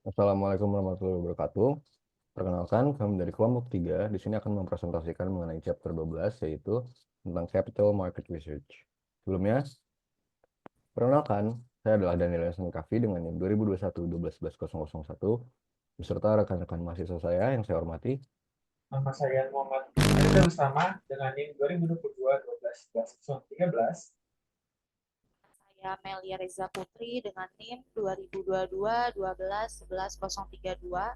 Assalamualaikum warahmatullahi wabarakatuh. Perkenalkan, kami dari kelompok 3 di sini akan mempresentasikan mengenai chapter 12 yaitu tentang Capital Market Research. Sebelumnya, perkenalkan, saya adalah Daniel Yasin Kafi dengan NIM 2021-12-11-001 beserta rekan-rekan mahasiswa saya yang saya hormati. Nama saya Muhammad Arda Bersama dengan NIM 2022-12-11-13. Saya Melia Reza Putri dengan NIM 2022-12-11-032.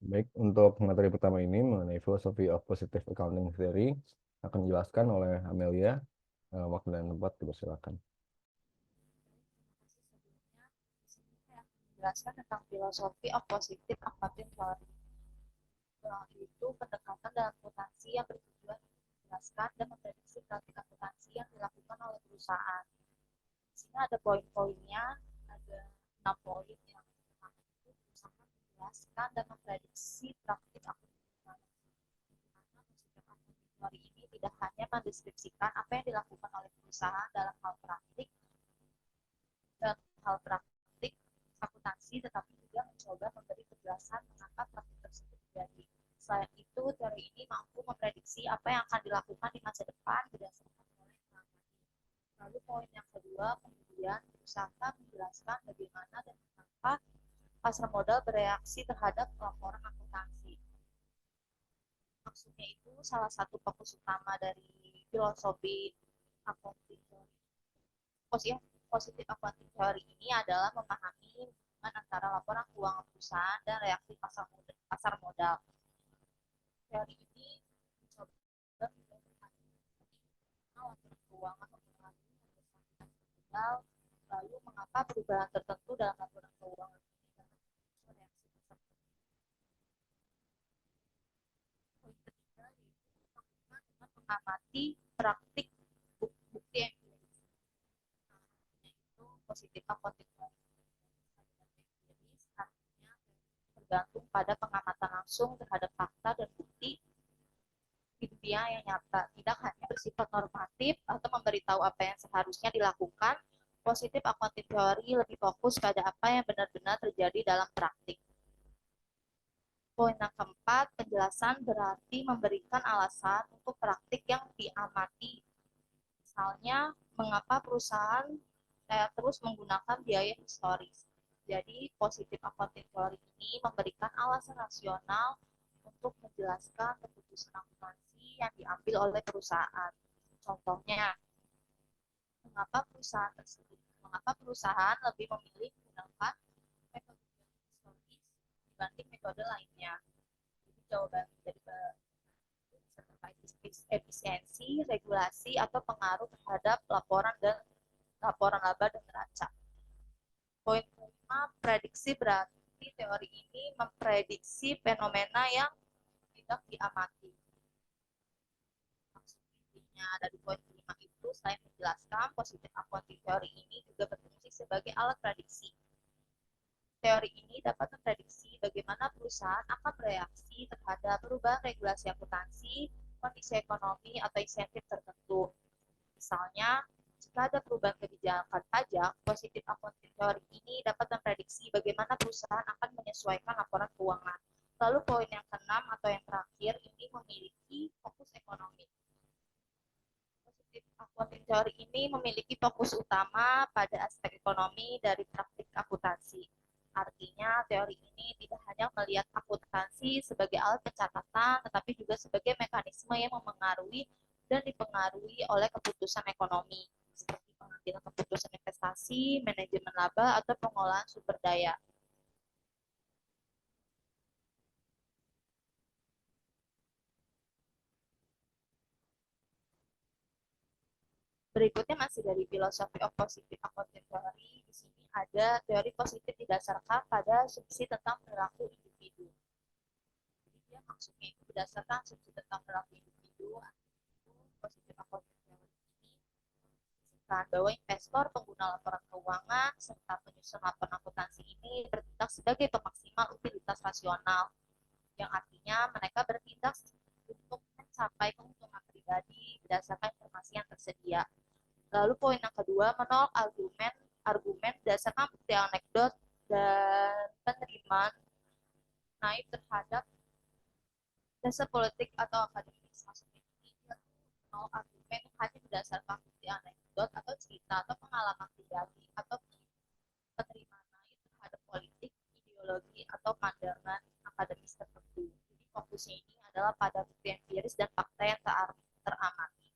Baik, untuk materi pertama ini mengenai Philosophy of Positive Accounting Theory akan dijelaskan oleh Amelia. Waktu dan tempat dipersilakan. Sebelumnya, di sini saya akan menjelaskan tentang filosofi of positive accounting theory. Itu pendekatan dalam akuntansi yang bertujuan menjelaskan dan memprediksi praktik akuntansi yang dilakukan oleh perusahaan. Di sini ada poin-poinnya, ada 6 poin yang pertama itu berusaha menjelaskan dan memprediksi praktik akuntansi. Teori ini tidak hanya mendeskripsikan apa yang dilakukan oleh perusahaan dalam hal praktik akuntansi, tetapi juga mencoba memberi penjelasan mengapa praktik tersebut terjadi. Selain itu, teori ini mampu memprediksi apa yang akan dilakukan di masa depan berdasarkan mulai mengamati. Lalu poin yang kedua, kemudian berusaha menjelaskan bagaimana dan mengapa pasar modal bereaksi terhadap laporan akuntansi. Maksudnya itu salah satu fokus utama dari filosofi accounting theory. Positif accounting theory ini adalah memahami hubungan antara laporan keuangan perusahaan dan reaksi pasar modal. Teori ini mencoba laporan keuangan mempengaruhi harga modal, lalu mengapa perubahan tertentu dalam laporan keuangan mengamati praktik bukti empiris. Itu positif accounting empiris artinya tergantung pada pengamatan langsung terhadap fakta dan bukti di dunia yang nyata, tidak hanya bersifat normatif atau memberitahu apa yang seharusnya dilakukan. Positif accounting theory lebih fokus pada apa yang benar-benar terjadi dalam praktik. Poin yang keempat, penjelasan berarti memberikan alasan untuk praktik yang diamati. Misalnya, mengapa perusahaan terus menggunakan biaya historis. Jadi, positif accounting theory ini memberikan alasan rasional untuk menjelaskan keputusan akuntansi yang diambil oleh perusahaan. Contohnya, mengapa perusahaan lebih memilih menggunakan metode historis dibanding metode lainnya. Jadi jawaban dari terkait efisiensi, regulasi, atau pengaruh terhadap laporan laba dan neraca. Poin kelima, prediksi berarti teori ini memprediksi fenomena yang tidak diamati. Maksudnya dari poin kelima itu, selain menjelaskan positif accounting teori ini juga berfungsi sebagai alat prediksi. Teori ini dapat memprediksi bagaimana perusahaan akan bereaksi terhadap perubahan regulasi akuntansi, kondisi ekonomi, atau insentif tertentu. Misalnya, jika ada perubahan kebijakan pajak, positif accounting teori ini dapat memprediksi bagaimana perusahaan akan menyesuaikan laporan keuangan. Lalu poin yang keenam atau yang terakhir ini memiliki fokus ekonomi. Positif accounting teori ini memiliki fokus utama pada aspek ekonomi dari praktik akuntansi. Artinya, teori ini tidak hanya melihat akuntansi sebagai alat pencatatan, tetapi juga sebagai mekanisme yang memengaruhi dan dipengaruhi oleh keputusan ekonomi, seperti pengambilan keputusan investasi, manajemen laba, atau pengolahan sumber daya. Berikutnya masih dari filosofi of positive accounting theory. Di sini ada teori positif didasarkan pada asumsi tentang perilaku individu. Jadi dia maksudnya itu berdasarkan asumsi tentang perilaku individu. Positif accounting theory ini bahwa investor, pengguna laporan keuangan, serta penyusun laporan akuntansi ini bertindak sebagai pemaksimal utilitas rasional, yang artinya mereka bertindak untuk mencapai keuntungan pribadi berdasarkan informasi yang tersedia. Lalu poin yang kedua, menolak argumen argumen berdasarkan bukti anekdot dan penerimaan naib terhadap dasar politik atau akademis. Maksudnya ini dia mau argumen hanya berdasarkan bukti anekdot atau cerita atau pengalaman pribadi atau penerimaan naib terhadap politik, ideologi atau pandangan akademis tertentu. Jadi fokusnya ini adalah pada bukti empiris dan fakta yang teramati.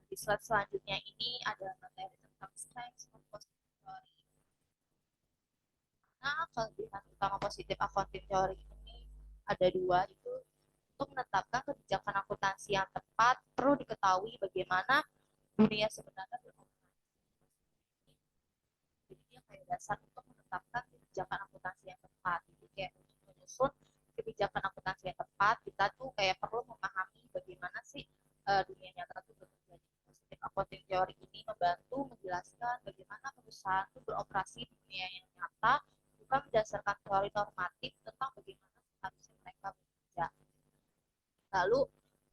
Di slide selanjutnya ini ada materi tentang strengths of positive theory. Nah, kelebihan utama positif accounting theory ini ada dua, itu untuk menetapkan kebijakan akuntansi yang tepat perlu diketahui bagaimana dunia sebenarnya beroperasi. Jadi dia kayak dasar untuk menetapkan kebijakan akuntansi yang tepat. Jadi kayak untuk menyusun kebijakan akuntansi yang tepat, kita tuh kayak perlu memahami bagaimana sih dunia nyata itu bekerja. Positif accounting theory ini membantu menjelaskan bagaimana perusahaan itu beroperasi di dunia yang nyata, bukan berdasarkan teori normatif tentang bagaimana seharusnya mereka bekerja. Lalu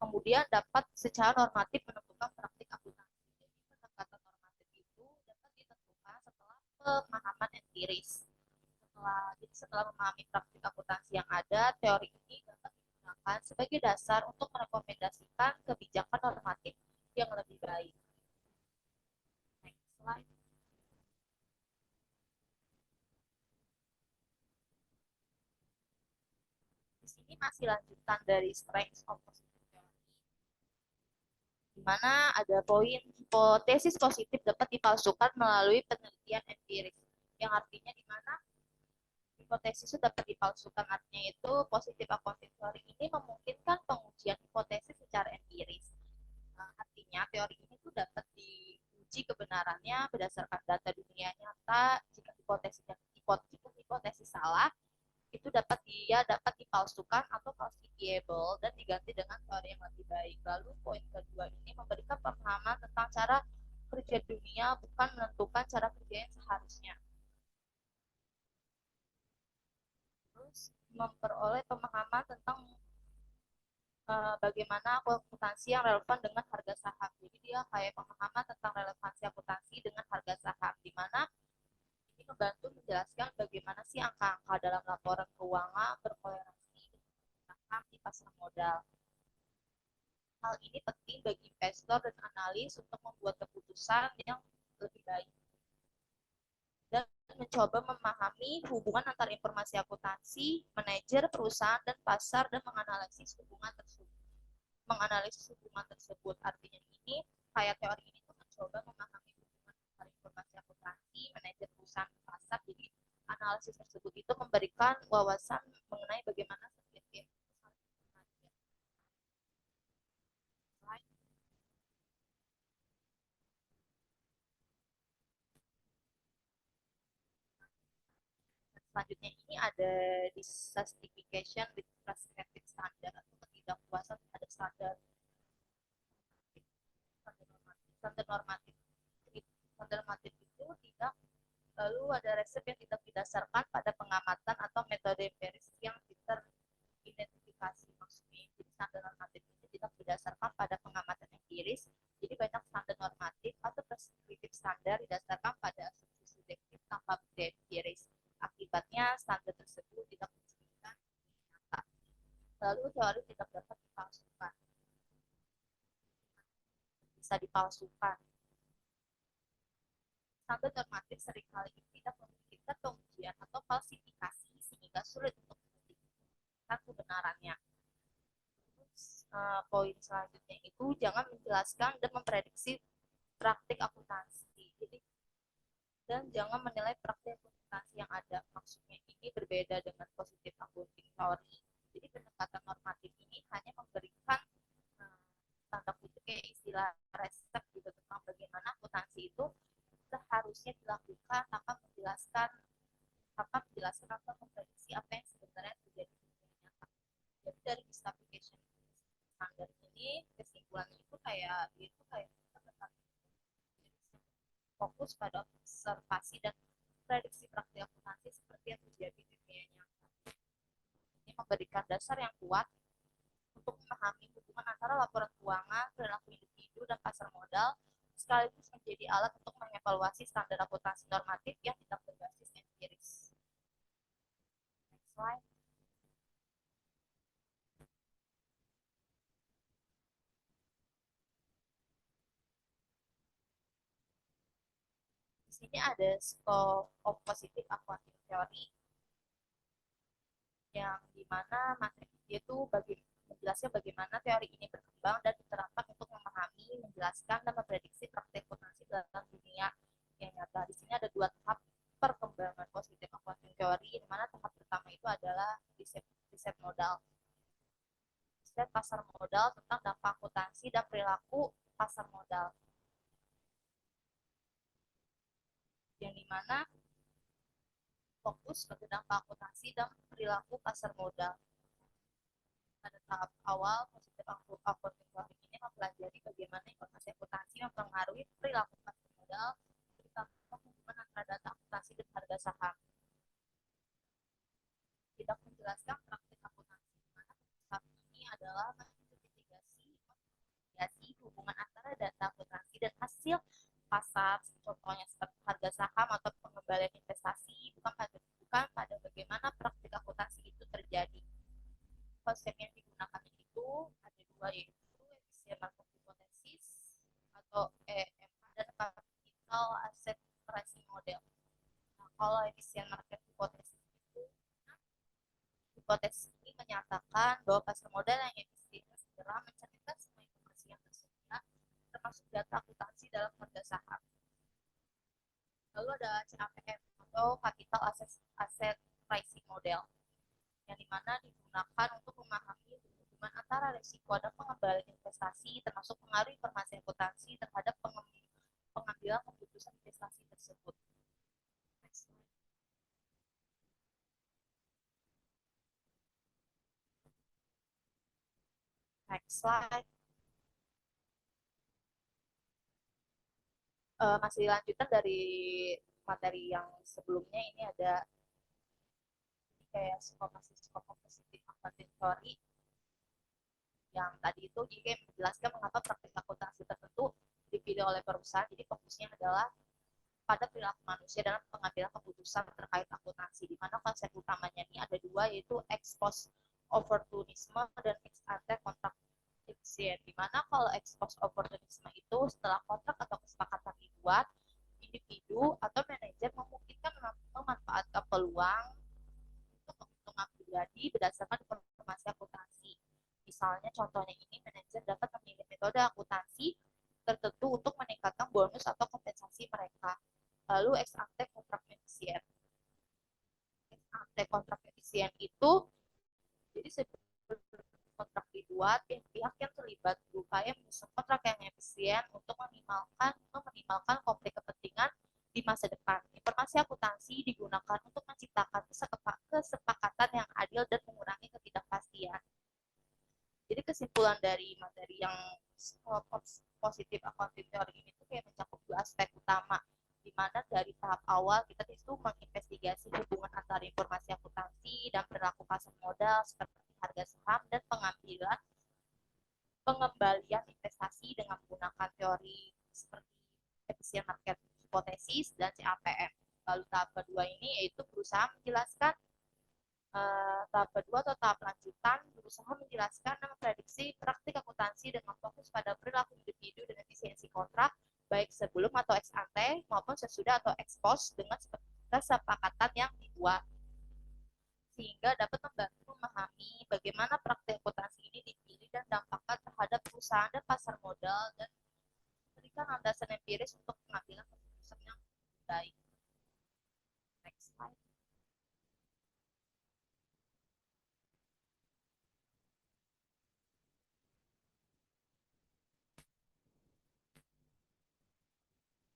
kemudian dapat secara normatif menentukan praktik akuntansi. Jadi pendekatan normatif itu dapat ditentukan setelah pemahaman empiris. Setelah memahami praktik akuntansi yang ada, teori ini dapat digunakan sebagai dasar untuk merekomendasikan kebijakan normatif yang lebih baik. Next slide. Di sini masih lanjutan dari strengths of positive theory, di mana ada poin hipotesis positif dapat dipalsukan melalui penelitian empiris, yang artinya di mana hipotesis itu dapat dipalsukan, artinya itu positif accounting theory ini memungkinkan pengujian hipotesis secara empiris. Artinya teori ini tuh dapat diuji kebenarannya berdasarkan data dunia nyata. Jika hipotesis salah, itu dapat dipalsukan atau falsifiable dan diganti dengan teori yang lebih baik. Lalu poin kedua ini memberikan pemahaman tentang cara kerja dunia, bukan menentukan cara kerja yang seharusnya. Terus memperoleh pemahaman tentang bagaimana akuntansi yang relevan dengan harga saham. Jadi dia kayak pemahaman tentang relevansi akuntansi dengan harga saham, di mana ini membantu menjelaskan bagaimana sih angka-angka dalam laporan keuangan berkolerasi dengan saham di pasar modal. Hal ini penting bagi investor dan analis untuk membuat keputusan yang lebih baik dan mencoba memahami hubungan antara informasi akuntansi, manajer, perusahaan, dan pasar, dan menganalisis hubungan tersebut. Artinya ini, kayak teori ini tuh mencoba memahami hubungan antara informasi akuntansi, manajer, perusahaan, dan pasar. Jadi analisis tersebut itu memberikan wawasan mengenai bagaimana setiap selanjutnya ini ada dissatisfaction with prescribed standard atau ketidakpuasan terhadap standar normatif. Standar normatif itu tidak, lalu ada resep yang tidak didasarkan pada pengamatan atau metode empiris yang teridentifikasi. Maksudnya jadi standar normatif itu tidak berdasarkan pada pengamatan empiris. Jadi banyak standar normatif atau prescriptive standar didasarkan pada asumsi subjektif tanpa bukti empiris. Akibatnya standar tersebut tidak mencerminkan nyata. Lalu teori tidak dapat dipalsukan. Bisa dipalsukan. Standar normatif seringkali tidak memungkinkan pengujian atau falsifikasi sehingga sulit untuk membuktikan kebenarannya. Terus, poin selanjutnya itu jangan menjelaskan dan memprediksi praktik akuntansi. Jadi dan jangan menilai praktik akuntansi yang ada. Maksudnya ini berbeda dengan positif accounting theory. Jadi pendekatan normatif ini hanya memberikan tanda kutip kayak istilah resep gitu tentang bagaimana akuntansi itu seharusnya dilakukan tanpa menjelaskan atau memprediksi apa yang sebenarnya terjadi di dunia nyata. Jadi dari dissatisfaction standar ini kesimpulannya itu kayak fokus pada observasi dan prediksi praktik akuntansi seperti yang terjadi di dunia nyata. memberikan dasar yang kuat untuk memahami hubungan antara laporan keuangan, perilaku individu, dan pasar modal, sekaligus menjadi alat untuk mengevaluasi standar akuntansi normatif yang tidak berbasis empiris. Next slide. Di sini ada scope of positive accounting theory yang dimana materi itu menjelaskan bagaimana teori ini berkembang dan diterapkan untuk memahami, menjelaskan, dan memprediksi praktik akuntansi dalam dunia yang nyata. Di sini ada dua tahap perkembangan positif accounting teori, di mana tahap pertama itu adalah riset modal. Riset pasar modal tentang dampak akuntansi dan perilaku pasar modal. Yang dimana fokus pada dampak akuntansi dan perilaku pasar modal. Pada tahap awal, positif accounting teori ini mempelajari bagaimana informasi akuntansi mempengaruhi perilaku pasar modal, terutama hubungan antara data akuntansi dan harga saham. Tidak menjelaskan praktik akuntansi, di mana tahap ini adalah menginvestigasi hubungan antara data akuntansi dan hasil pasar, contohnya seperti harga saham atau pengembalian investasi, bukan pada bagaimana praktik akuntansi itu terjadi. Konsep yang digunakan itu ada dua, yaitu efisien market hypothesis atau EMH dan capital asset pricing model. Nah, kalau efisien market hypothesis itu, hipotesis ini menyatakan bahwa pasar modal yang efisien segera mencerminkan semua informasi yang tersedia, termasuk data akuntansi dalam harga saham. Lalu ada CAPM atau capital asset pricing model, yang dimana digunakan untuk memahami hubungan antara risiko dan pengembalian investasi, termasuk pengaruh informasi akuntansi terhadap pengambilan keputusan investasi tersebut. Next slide. Next slide. Masih lanjutan dari materi yang sebelumnya, ini ada kayak skop positif accounting theory yang tadi itu juga menjelaskan mengapa praktik akuntansi tertentu dipilih oleh perusahaan. Jadi fokusnya adalah pada perilaku manusia dalam pengambilan keputusan terkait akuntansi, di mana konsep utamanya ini ada dua, yaitu ex post opportunisme dan ex ante kontrak efisien. Di mana kalau ex post opportunisme itu setelah kontrak atau kesepakatan dibuat, individu atau manajer memungkinkan memanfaatkan peluang untuk keuntungan pribadi berdasarkan informasi akuntansi. Misalnya contohnya ini, manajer dapat memilih metode akuntansi tertentu untuk meningkatkan bonus atau kompensasi mereka. Lalu ex ante kontrak efisien. Ex ante kontrak efisien itu jadi sebelum kontrak dibuat, pihak yang terlibat berupaya menyusun kontrak yang efisien untuk meminimalkan konflik kepentingan di masa depan. Informasi akuntansi digunakan untuk menciptakan kesepakatan yang adil dan mengurangi ketidakpastian. Jadi kesimpulan dari materi yang positif accounting theory ini tuh kayak mencakup dua aspek utama, di mana dari tahap awal kita itu menginvestigasi hubungan antara informasi akuntansi dan perilaku pasar modal seperti harga saham dan pengembalian investasi dengan menggunakan teori seperti efisien market hypothesis dan CAPM. Lalu tahap kedua ini yaitu berusaha menjelaskan tahap kedua atau tahap lanjutan berusaha menjelaskan dan memprediksi praktik akuntansi dengan fokus pada perilaku individu dan efisiensi kontrak, baik sebelum atau ex ante maupun sesudah atau ex post dengan kesepakatan yang dibuat, sehingga dapat membantu memahami bagaimana praktik akuntansi ini dipilih dan dampaknya terhadap perusahaan dan pasar modal, dan memberikan landasan empiris untuk pengambilan keputusan yang baik. Next slide.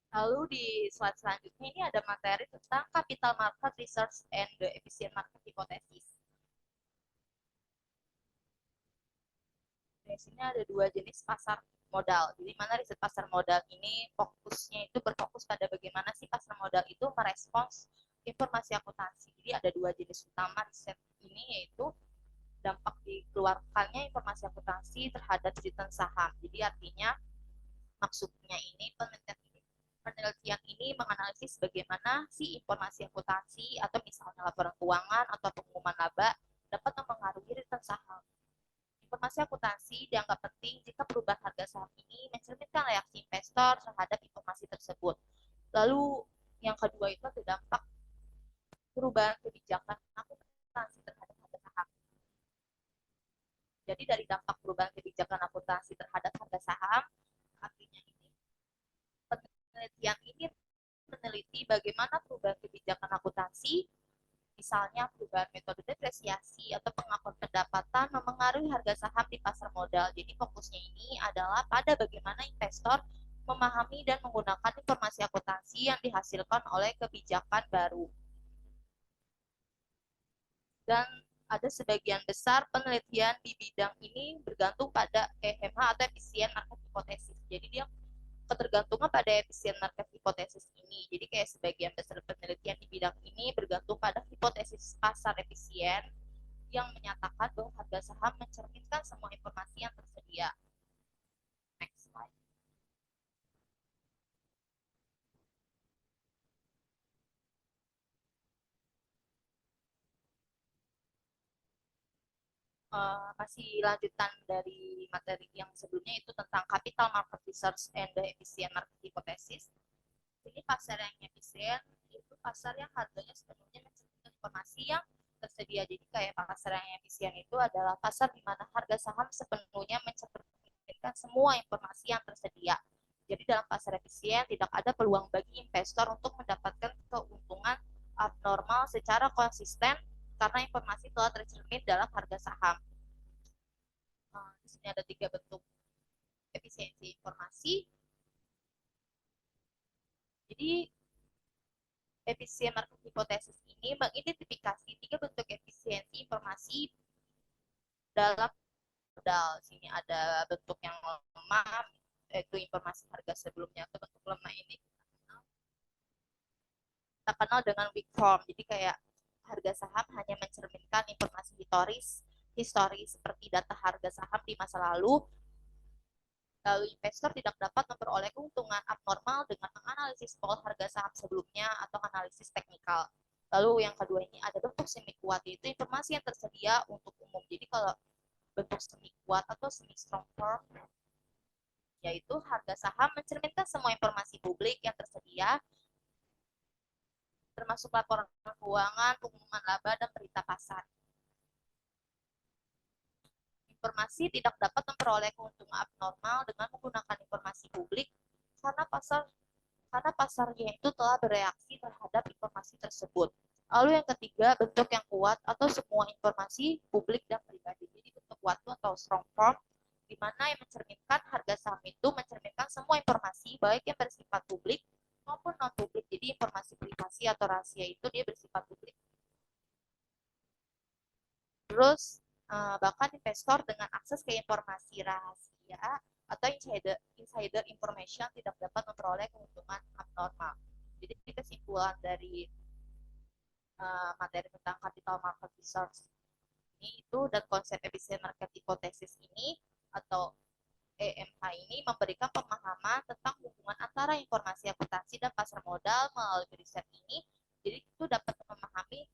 Lalu di slide selanjutnya ini ada materi tentang capital market research and the efficient market hypothesis. Di sini ada dua jenis pasar modal. Jadi mana riset pasar modal ini fokusnya itu berfokus pada bagaimana sih pasar modal itu merespons informasi akuntansi. Jadi ada dua jenis utama riset ini, yaitu dampak dikeluarkannya informasi akuntansi terhadap return saham. Jadi artinya maksudnya ini penelitian ini menganalisis bagaimana si informasi akuntansi atau misalnya laporan keuangan atau pengumuman laba dapat mempengaruhi return saham. Informasi akuntansi dianggap penting jika perubahan harga saham ini mencerminkan reaksi investor terhadap informasi tersebut. Lalu yang kedua itu ada dampak perubahan kebijakan akuntansi terhadap harga saham. Jadi dari dampak perubahan kebijakan akuntansi terhadap harga saham, artinya ini penelitian ini meneliti bagaimana perubahan kebijakan akuntansi, misalnya perubahan metode depresiasi atau pengakuan pendapatan mempengaruhi harga saham di pasar modal. Jadi fokusnya ini adalah pada bagaimana investor memahami dan menggunakan informasi akuntansi yang dihasilkan oleh kebijakan baru. Dan ada sebagian besar penelitian di bidang ini bergantung pada EMH atau efisien market hipotesis. Jadi dia ketergantungan pada efisien market hipotesis ini. Jadi kayak sebagian besar penelitian di bidang ini bergantung pada hipotesis pasar efisien yang menyatakan bahwa harga saham mencerminkan semua informasi yang tersedia. Next slide. Masih lanjutan dari materi yang sebelumnya itu tentang capital market research and the efficient market hypothesis. Jadi pasar yang efisien itu pasar yang harganya sepenuhnya mencerminkan informasi yang tersedia. Jadi kayak pasar yang efisien itu adalah pasar di mana harga saham sepenuhnya mencerminkan semua informasi yang tersedia. Jadi dalam pasar efisien tidak ada peluang bagi investor untuk mendapatkan keuntungan abnormal secara konsisten karena informasi telah tercermin dalam harga saham. Di sini ada 3 bentuk efisiensi informasi. Jadi efisien market hipotesis ini mengidentifikasi 3 bentuk efisiensi informasi dalam modal. Sini ada bentuk yang lemah, yaitu informasi harga sebelumnya. Atau bentuk lemah ini kita kenal dengan weak form. Jadi kayak harga saham hanya mencerminkan informasi historis seperti data harga saham di masa lalu. Lalu investor tidak dapat memperoleh keuntungan abnormal dengan menganalisis pola harga saham sebelumnya atau analisis teknikal. Lalu yang kedua ini ada bentuk semi kuat, yaitu informasi yang tersedia untuk umum. Jadi kalau bentuk semi kuat atau semi strong form, yaitu harga saham mencerminkan semua informasi publik yang tersedia, termasuk laporan keuangan, pengumuman laba, dan berita pasar. Informasi tidak dapat memperoleh keuntungan abnormal dengan menggunakan informasi publik karena pasarnya itu telah bereaksi terhadap informasi tersebut. Lalu yang ketiga, bentuk yang kuat atau semua informasi publik dan pribadi. Jadi bentuk kuat atau strong form, di mana yang mencerminkan harga saham itu mencerminkan semua informasi, baik yang bersifat publik maupun non-publik. Jadi informasi privasi atau rahasia itu dia bersifat publik. Terus bahkan investor dengan akses ke informasi rahasia atau insider information tidak dapat memperoleh keuntungan abnormal. Jadi kesimpulan dari materi tentang capital market research ini itu dan konsep efisien market hypothesis ini atau EMH ini memberikan pemahaman tentang hubungan antara informasi akuntansi dan pasar modal melalui riset ini. Jadi itu dapat memahami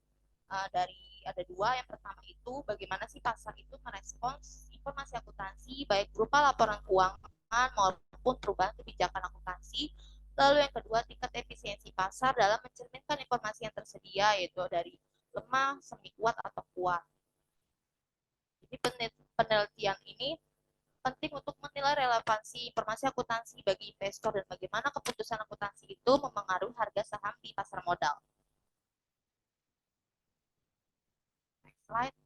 dari ada 2. Yang pertama itu bagaimana sih pasar itu merespons informasi akuntansi baik berupa laporan keuangan maupun perubahan kebijakan akuntansi. Lalu yang kedua, tingkat efisiensi pasar dalam mencerminkan informasi yang tersedia, yaitu dari lemah, semi kuat, atau kuat. Jadi penelitian ini penting untuk menilai relevansi informasi akuntansi bagi investor dan bagaimana keputusan akuntansi itu mempengaruhi harga saham di pasar modal. Slide.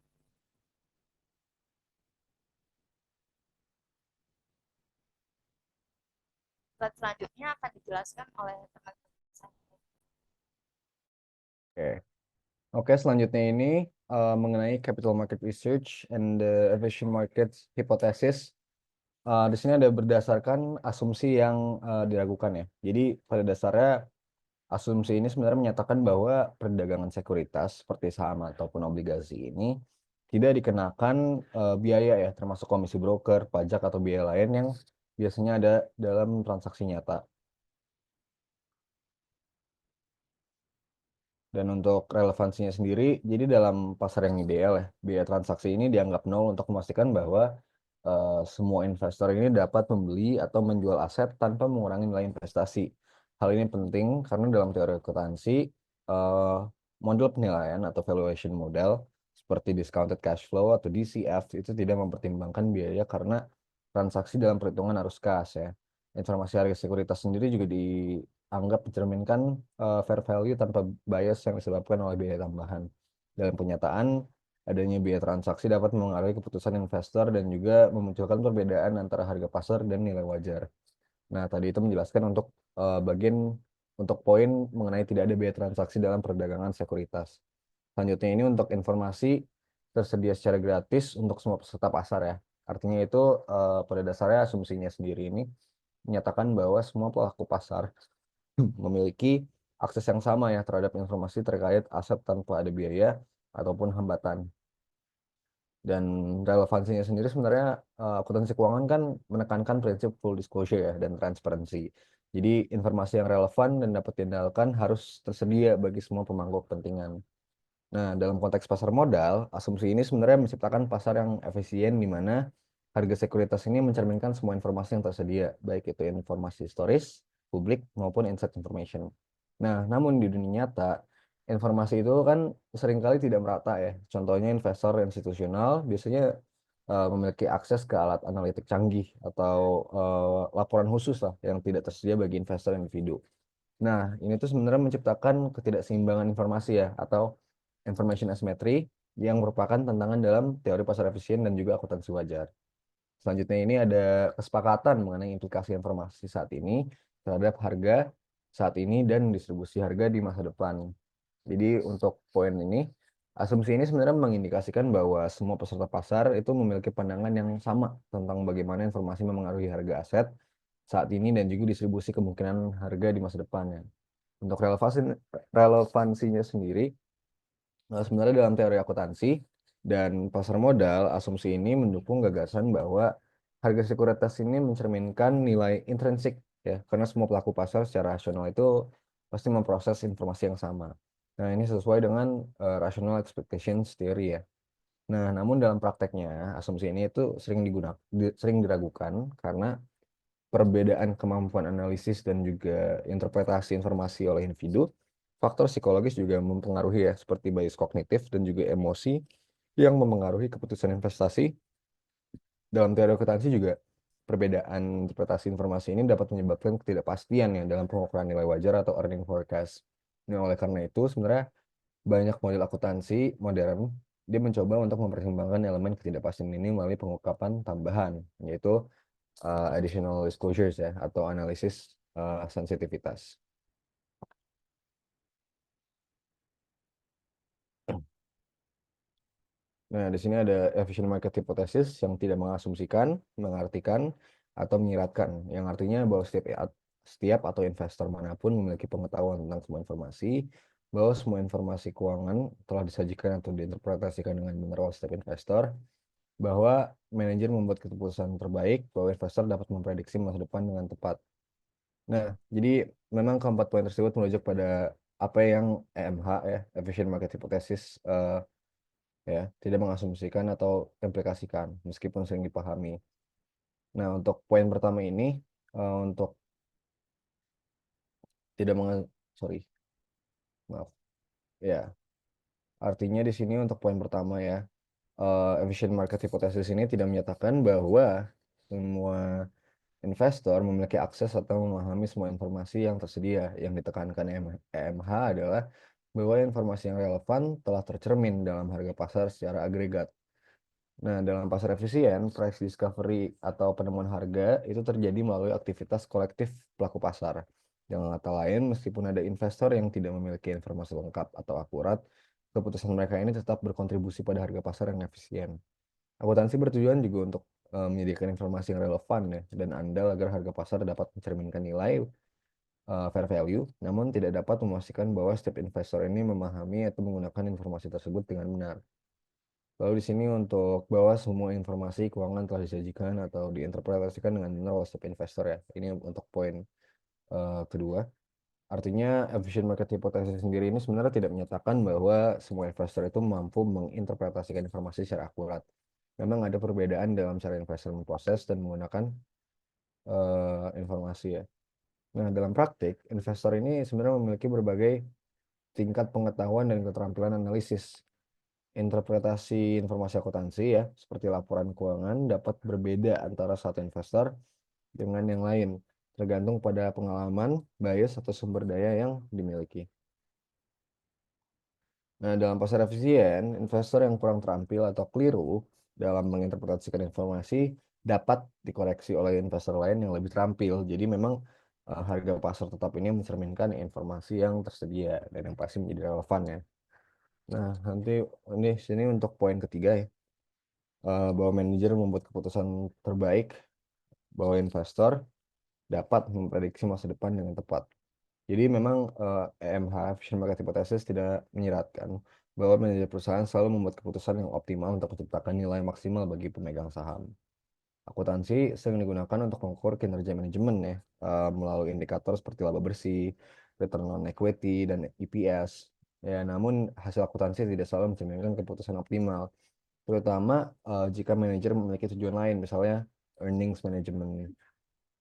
Slide selanjutnya akan dijelaskan oleh teman-teman saya. Oke, selanjutnya ini mengenai capital market research and the efficient market hypothesis. Di sini ada berdasarkan asumsi yang diragukan ya. Jadi pada dasarnya asumsi ini sebenarnya menyatakan bahwa perdagangan sekuritas seperti saham ataupun obligasi ini tidak dikenakan biaya ya, termasuk komisi broker, pajak atau biaya lain yang biasanya ada dalam transaksi nyata. Dan untuk relevansinya sendiri, jadi dalam pasar yang ideal ya, biaya transaksi ini dianggap nol untuk memastikan bahwa semua investor ini dapat membeli atau menjual aset tanpa mengurangi nilai investasi. Hal ini penting karena dalam teori akuntansi, eh, model penilaian atau valuation model seperti discounted cash flow atau DCF itu tidak mempertimbangkan biaya karena transaksi dalam perhitungan arus kas ya. Informasi harga sekuritas sendiri juga dianggap mencerminkan fair value tanpa bias yang disebabkan oleh biaya tambahan. Dalam kenyataan, adanya biaya transaksi dapat mengaruhi keputusan investor dan juga memunculkan perbedaan antara harga pasar dan nilai wajar. Nah, tadi itu menjelaskan bagian untuk poin mengenai tidak ada biaya transaksi dalam perdagangan sekuritas. Selanjutnya ini untuk informasi tersedia secara gratis untuk semua peserta pasar ya. Artinya itu pada dasarnya asumsinya sendiri ini menyatakan bahwa semua pelaku pasar memiliki akses yang sama ya terhadap informasi terkait aset tanpa ada biaya ataupun hambatan. Dan relevansinya sendiri sebenarnya akuntansi keuangan kan menekankan prinsip full disclosure ya dan transparansi. Jadi informasi yang relevan dan dapat diandalkan harus tersedia bagi semua pemangku kepentingan. Nah, dalam konteks pasar modal, asumsi ini sebenarnya menciptakan pasar yang efisien di mana harga sekuritas ini mencerminkan semua informasi yang tersedia, baik itu informasi historis, publik, maupun insight information. Nah, namun di dunia nyata, informasi itu kan seringkali tidak merata ya. Contohnya investor institusional biasanya memiliki akses ke alat analitik canggih atau laporan khusus lah yang tidak tersedia bagi investor individu. Nah, ini tuh sebenarnya menciptakan ketidakseimbangan informasi ya, atau information asymmetry yang merupakan tantangan dalam teori pasar efisien dan juga akuntansi wajar. Selanjutnya ini ada kesepakatan mengenai implikasi informasi saat ini terhadap harga saat ini dan distribusi harga di masa depan. Jadi untuk poin ini, asumsi ini sebenarnya mengindikasikan bahwa semua peserta pasar itu memiliki pandangan yang sama tentang bagaimana informasi memengaruhi harga aset saat ini dan juga distribusi kemungkinan harga di masa depannya. Untuk relevansinya sendiri, sebenarnya dalam teori akuntansi dan pasar modal, asumsi ini mendukung gagasan bahwa harga sekuritas ini mencerminkan nilai intrinsik ya, karena semua pelaku pasar secara rasional itu pasti memproses informasi yang sama. Nah, ini sesuai dengan rational expectations theory ya. Nah, namun dalam prakteknya, asumsi ini itu sering diragukan karena perbedaan kemampuan analisis dan juga interpretasi informasi oleh individu, faktor psikologis juga mempengaruhi ya, seperti bias kognitif dan juga emosi yang memengaruhi keputusan investasi. Dalam teori akuntansi juga, perbedaan interpretasi informasi ini dapat menyebabkan ketidakpastian ya dalam pengukuran nilai wajar atau earning forecast. Nah, oleh karena itu, sebenarnya banyak model akuntansi modern dia mencoba untuk mempertimbangkan elemen ketidakpastian ini melalui pengungkapan tambahan, yaitu additional disclosures ya atau analisis sensitivitas. Nah, di sini ada efficient market hypothesis yang tidak mengasumsikan, mengartikan, atau menyiratkan, yang artinya bahwa setiap atau investor manapun memiliki pengetahuan tentang semua informasi, bahwa semua informasi keuangan telah disajikan atau diinterpretasikan dengan benar oleh setiap investor, bahwa manajer membuat keputusan terbaik, bahwa investor dapat memprediksi masa depan dengan tepat. Nah, jadi memang keempat poin tersebut merujuk pada apa yang EMH ya, Efficient Market Hypothesis ya, tidak mengasumsikan atau implikasikan meskipun sering dipahami. Nah, untuk poin pertama ini untuk tidak sorry, maaf. Ya, artinya di sini untuk poin pertama ya, Efficient Market Hypothesis ini tidak menyatakan bahwa semua investor memiliki akses atau memahami semua informasi yang tersedia. Yang ditekankan EMH adalah bahwa informasi yang relevan telah tercermin dalam harga pasar secara agregat. Nah, dalam pasar efisien, price discovery atau penemuan harga itu terjadi melalui aktivitas kolektif pelaku pasar. Dengan kata lain, meskipun ada investor yang tidak memiliki informasi lengkap atau akurat, keputusan mereka ini tetap berkontribusi pada harga pasar yang efisien. Akuntansi bertujuan juga untuk menyediakan informasi yang relevan ya, dan andal agar harga pasar dapat mencerminkan nilai fair value, namun tidak dapat memastikan bahwa setiap investor ini memahami atau menggunakan informasi tersebut dengan benar. Lalu di sini untuk bahwa semua informasi keuangan telah disajikan atau diinterpretasikan dengan benar oleh setiap investor ya. Ini untuk poin kedua. Artinya efficient market hypothesis sendiri ini sebenarnya tidak menyatakan bahwa semua investor itu mampu menginterpretasikan informasi secara akurat. Memang ada perbedaan dalam cara investor memproses dan menggunakan informasi ya. Nah, dalam praktik, investor ini sebenarnya memiliki berbagai tingkat pengetahuan dan keterampilan analisis. Interpretasi informasi akuntansi ya, seperti laporan keuangan dapat berbeda antara satu investor dengan yang lain, tergantung pada pengalaman, bias, atau sumber daya yang dimiliki. Nah, dalam pasar efisien, investor yang kurang terampil atau keliru dalam menginterpretasikan informasi dapat dikoreksi oleh investor lain yang lebih terampil. Jadi memang harga pasar tetap ini mencerminkan informasi yang tersedia dan yang pasti menjadi relevan ya. Nah, nanti ini sini untuk poin ketiga ya, bahwa manajer membuat keputusan terbaik, bahwa investor dapat memprediksi masa depan dengan tepat. Jadi memang EMH Efficient Market Hypothesis tidak menyiratkan bahwa manajer perusahaan selalu membuat keputusan yang optimal untuk menciptakan nilai maksimal bagi pemegang saham. Akuntansi sering digunakan untuk mengukur kinerja manajemen ya, melalui indikator seperti laba bersih, return on equity, dan EPS. Ya, namun hasil akuntansi tidak selalu mencerminkan keputusan optimal, terutama jika manajer memiliki tujuan lain, misalnya earnings management.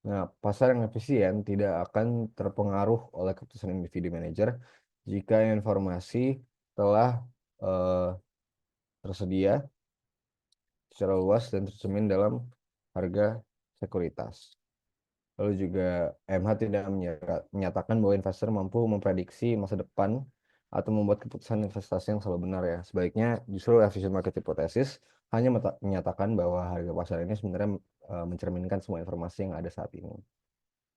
Nah, pasar yang efisien tidak akan terpengaruh oleh keputusan individu manajer jika informasi telah eh, tersedia secara luas dan tercermin dalam harga sekuritas. Lalu juga MH tidak menyatakan bahwa investor mampu memprediksi masa depan atau membuat keputusan investasi yang selalu benar ya. Sebaliknya justru efficient market hypothesis hanya menyatakan bahwa harga pasar ini sebenarnya mencerminkan semua informasi yang ada saat ini.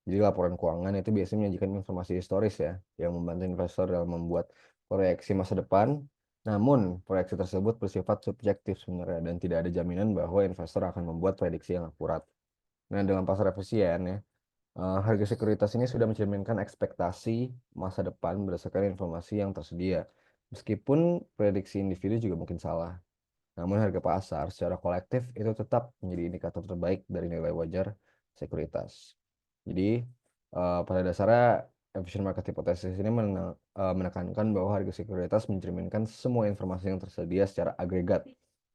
Jadi laporan keuangan itu biasanya menyajikan informasi historis ya, yang membantu investor dalam membuat proyeksi masa depan. Namun, proyeksi tersebut bersifat subjektif sebenarnya dan tidak ada jaminan bahwa investor akan membuat prediksi yang akurat. Nah, dalam pasar efisien ya, harga sekuritas ini sudah mencerminkan ekspektasi masa depan berdasarkan informasi yang tersedia. Meskipun prediksi individu juga mungkin salah. Namun harga pasar secara kolektif itu tetap menjadi indikator terbaik dari nilai wajar sekuritas. Jadi pada dasarnya efficient market hypothesis ini menekankan bahwa harga sekuritas mencerminkan semua informasi yang tersedia secara agregat,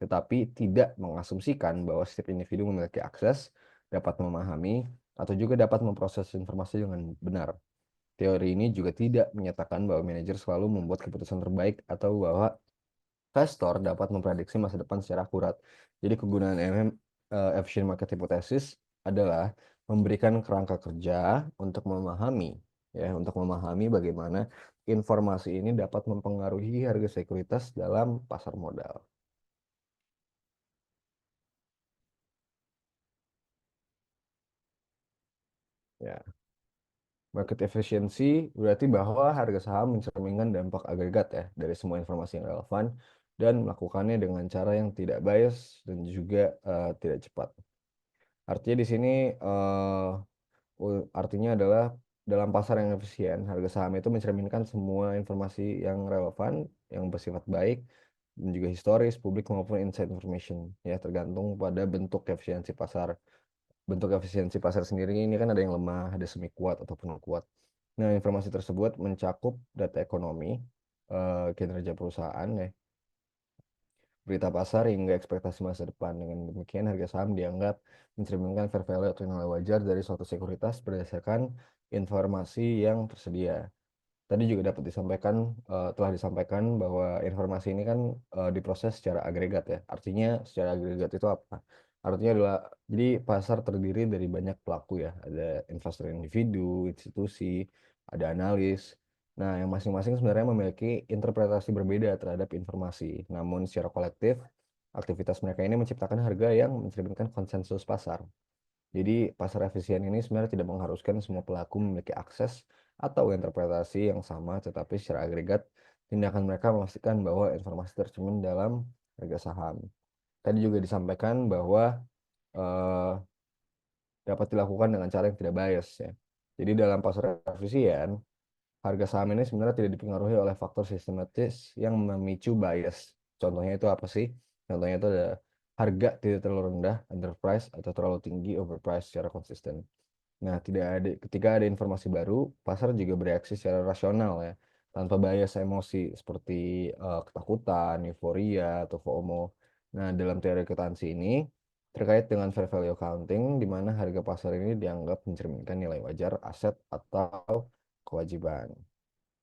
tetapi tidak mengasumsikan bahwa setiap individu memiliki akses, dapat memahami, atau juga dapat memproses informasi dengan benar. Teori ini juga tidak menyatakan bahwa manajer selalu membuat keputusan terbaik atau bahwa investor dapat memprediksi masa depan secara akurat. Jadi kegunaan efficient market hypothesis adalah memberikan kerangka kerja untuk memahami bagaimana informasi ini dapat mempengaruhi harga sekuritas dalam pasar modal. Ya, market efficiency berarti bahwa harga saham mencerminkan dampak agregat ya dari semua informasi yang relevan dan melakukannya dengan cara yang tidak bias dan juga tidak cepat. Artinya di sini artinya adalah dalam pasar yang efisien, harga saham itu mencerminkan semua informasi yang relevan, yang bersifat baik, dan juga historis, publik maupun inside information. Ya, tergantung pada bentuk efisiensi pasar. Bentuk efisiensi pasar sendiri ini kan ada yang lemah, ada semi kuat ataupun kuat. Nah, informasi tersebut mencakup data ekonomi, kinerja perusahaan, ya, berita pasar hingga ekspektasi masa depan. Dengan demikian, harga saham dianggap mencerminkan fair value atau nilai wajar dari suatu sekuritas berdasarkan informasi yang tersedia. Tadi juga dapat disampaikan, telah disampaikan bahwa informasi ini kan diproses secara agregat ya. Artinya secara agregat itu apa? Artinya adalah, jadi pasar terdiri dari banyak pelaku ya. Ada investor individu, institusi, ada analis. Nah, yang masing-masing sebenarnya memiliki interpretasi berbeda terhadap informasi. Namun secara kolektif, aktivitas mereka ini menciptakan harga yang mencerminkan konsensus pasar. Jadi pasar efisien ini sebenarnya tidak mengharuskan semua pelaku memiliki akses atau interpretasi yang sama, tetapi secara agregat tindakan mereka memastikan bahwa informasi tercermin dalam harga saham. Tadi juga disampaikan bahwa eh, dapat dilakukan dengan cara yang tidak bias ya. Jadi dalam pasar efisien, harga saham ini sebenarnya tidak dipengaruhi oleh faktor sistematis yang memicu bias. Contohnya itu apa sih? Contohnya itu ada harga tidak terlalu rendah, underprice, atau terlalu tinggi, overprice secara konsisten. Nah, ketika ada informasi baru, pasar juga bereaksi secara rasional ya, tanpa bias emosi seperti ketakutan, euforia, atau FOMO. Nah, dalam teori akuntansi ini terkait dengan fair value accounting, di mana harga pasar ini dianggap mencerminkan nilai wajar aset atau kewajiban.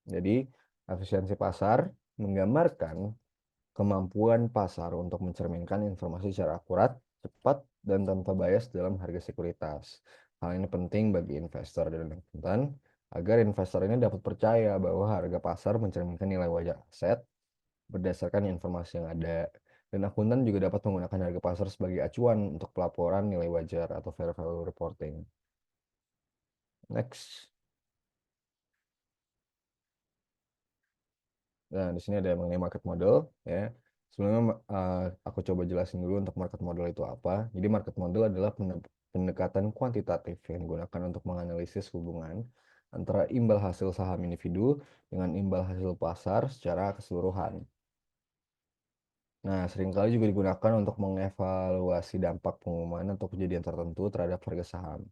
Jadi, efisiensi pasar menggambarkan kemampuan pasar untuk mencerminkan informasi secara akurat, cepat, dan tanpa bias dalam harga sekuritas. Hal ini penting bagi investor dan akuntan agar investor ini dapat percaya bahwa harga pasar mencerminkan nilai wajar aset berdasarkan informasi yang ada. Dan akuntan juga dapat menggunakan harga pasar sebagai acuan untuk pelaporan nilai wajar atau fair value reporting. Next. Nah, di sini ada mengenai market model ya. Sebelumnya aku coba jelasin dulu untuk market model itu apa. Jadi market model adalah pendekatan kuantitatif yang digunakan untuk menganalisis hubungan antara imbal hasil saham individu dengan imbal hasil pasar secara keseluruhan. Nah, seringkali juga digunakan untuk mengevaluasi dampak pengumuman atau kejadian tertentu terhadap harga saham.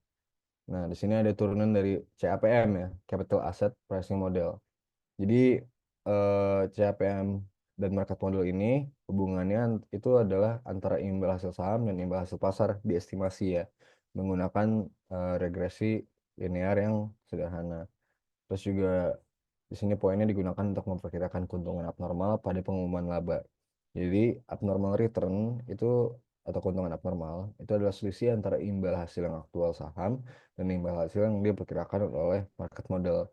Nah, di sini ada turunan dari CAPM ya, Capital Asset Pricing Model. Jadi CAPM dan market model ini hubungannya itu adalah antara imbal hasil saham dan imbal hasil pasar diestimasi ya, menggunakan regresi linear yang sederhana. Terus juga di sini poinnya digunakan untuk memperkirakan keuntungan abnormal pada pengumuman laba. Jadi abnormal return itu atau keuntungan abnormal itu adalah selisih antara imbal hasil yang aktual saham dan imbal hasil yang diperkirakan oleh market model.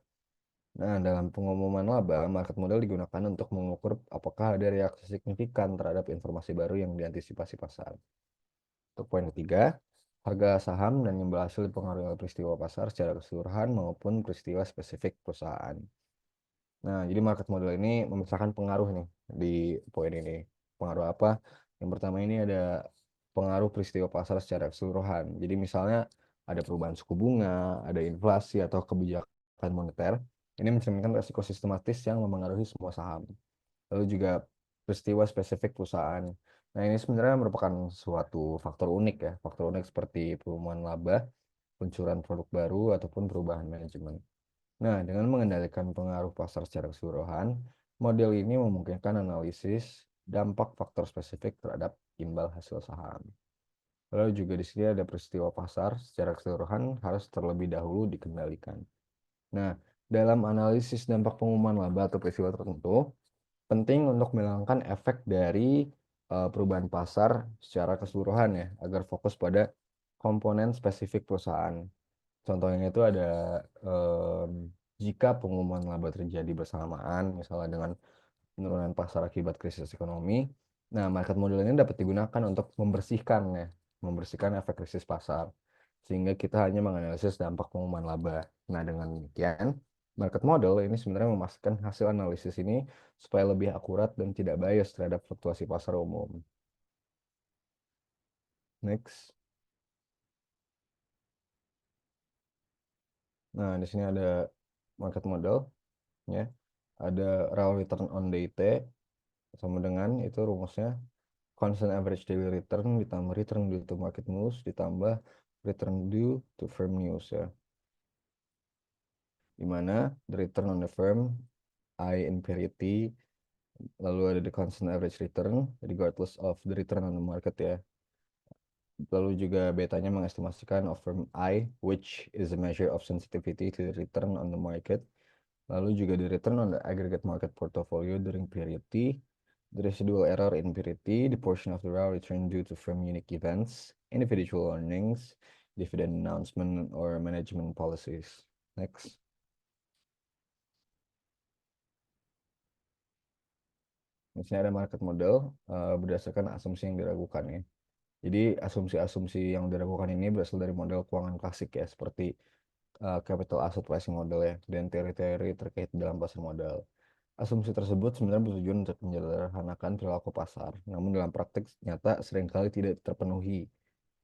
Nah, dalam pengumuman laba, market model digunakan untuk mengukur apakah ada reaksi signifikan terhadap informasi baru yang diantisipasi pasar. Untuk poin ketiga, harga saham dan imbal hasil dipengaruhi oleh peristiwa pasar secara keseluruhan maupun peristiwa spesifik perusahaan. Nah, jadi market model ini memisahkan pengaruh nih di poin ini. Pengaruh apa? Yang pertama ini ada pengaruh peristiwa pasar secara keseluruhan. Jadi misalnya ada perubahan suku bunga, ada inflasi atau kebijakan moneter. Ini mencerminkan risiko sistematis yang mempengaruhi semua saham. Lalu juga peristiwa spesifik perusahaan. Nah, ini sebenarnya merupakan suatu faktor unik ya. Faktor unik seperti pengumuman laba, peluncuran produk baru, ataupun perubahan manajemen. Nah, dengan mengendalikan pengaruh pasar secara keseluruhan, model ini memungkinkan analisis dampak faktor spesifik terhadap imbal hasil saham. Lalu juga di sini ada peristiwa pasar secara keseluruhan harus terlebih dahulu dikendalikan. Nah, dalam analisis dampak pengumuman laba atau peristiwa tertentu, penting untuk menghilangkan efek dari perubahan pasar secara keseluruhan ya, agar fokus pada komponen spesifik perusahaan. Contohnya itu ada jika pengumuman laba terjadi bersamaan, misalnya dengan penurunan pasar akibat krisis ekonomi. Nah, market model ini dapat digunakan untuk membersihkan efek krisis pasar, sehingga kita hanya menganalisis dampak pengumuman laba. Nah, dengan demikian, market model ini sebenarnya memastikan hasil analisis ini supaya lebih akurat dan tidak bias terhadap fluktuasi pasar umum. Next. Nah, di sini ada market model, ya. Ada raw return on DT sama dengan itu rumusnya constant average daily return ditambah return due to market news ditambah return due to firm news ya. Dimana the return on the firm I in parity, lalu ada the constant average return regardless of the return on the market ya. Lalu juga betanya mengestimasikan of firm I, which is a measure of sensitivity to the return on the market. Lalu juga the return on the aggregate market portfolio during period T, the residual error in period T, the portion of the raw return due to firm unique events, individual earnings, dividend announcement, or management policies. Next. Di sini ada market model berdasarkan asumsi yang diragukan ya. Jadi asumsi-asumsi yang diragukan ini berasal dari model keuangan klasik ya, seperti capital asset pricing model ya, dan teori-teori terkait dalam pasar modal. Asumsi tersebut sebenarnya bertujuan untuk menyederhanakan perilaku pasar, namun dalam praktik nyata seringkali tidak terpenuhi.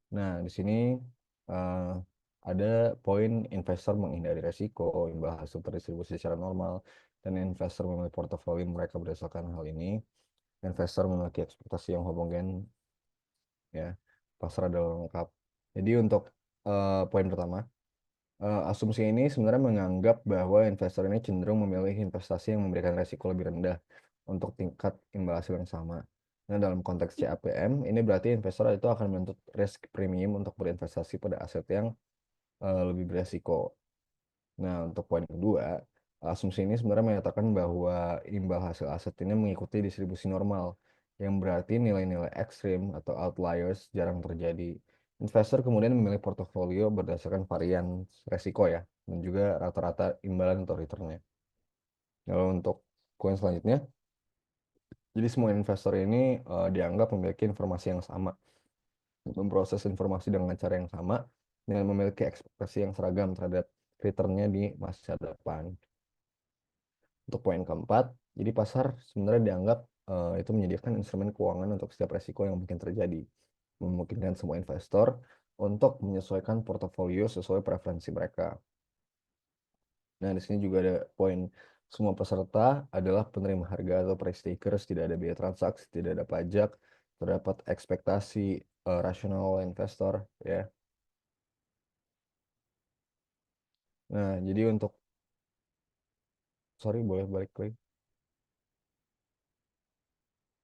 Nah, di sini uh, ada poin investor menghindari resiko, imbal hasil terdistribusi secara normal, dan investor memilih portofolio mereka berdasarkan hal ini. investor memiliki ekspektasi yang homogen, ya, pasar adalah lengkap. Jadi untuk poin pertama, asumsi ini sebenarnya menganggap bahwa investor ini cenderung memilih investasi yang memberikan resiko lebih rendah untuk tingkat imbal hasil yang sama. Nah, dalam konteks CAPM, ini berarti investor itu akan menuntut risk premium untuk berinvestasi pada aset yang lebih beresiko. Nah, untuk poin kedua, asumsi ini sebenarnya menyatakan bahwa imbal hasil aset ini mengikuti distribusi normal, yang berarti nilai-nilai ekstrim atau outliers jarang terjadi. Investor kemudian memilih portofolio berdasarkan varian resiko ya, dan juga rata-rata imbalan atau returnnya. Lalu untuk poin selanjutnya, jadi semua investor ini dianggap memiliki informasi yang sama, memproses informasi dengan cara yang sama, dan memiliki ekspektasi yang seragam terhadap returnnya di masa depan. Untuk poin keempat, jadi pasar sebenarnya dianggap itu menyediakan instrumen keuangan untuk setiap resiko yang mungkin terjadi, memungkinkan semua investor untuk menyesuaikan portofolio sesuai preferensi mereka. Nah, di sini juga ada poin semua peserta adalah penerima harga atau price takers, tidak ada biaya transaksi, tidak ada pajak, terdapat ekspektasi rasional investor, ya. Nah, jadi untuk, sorry, boleh balik lagi.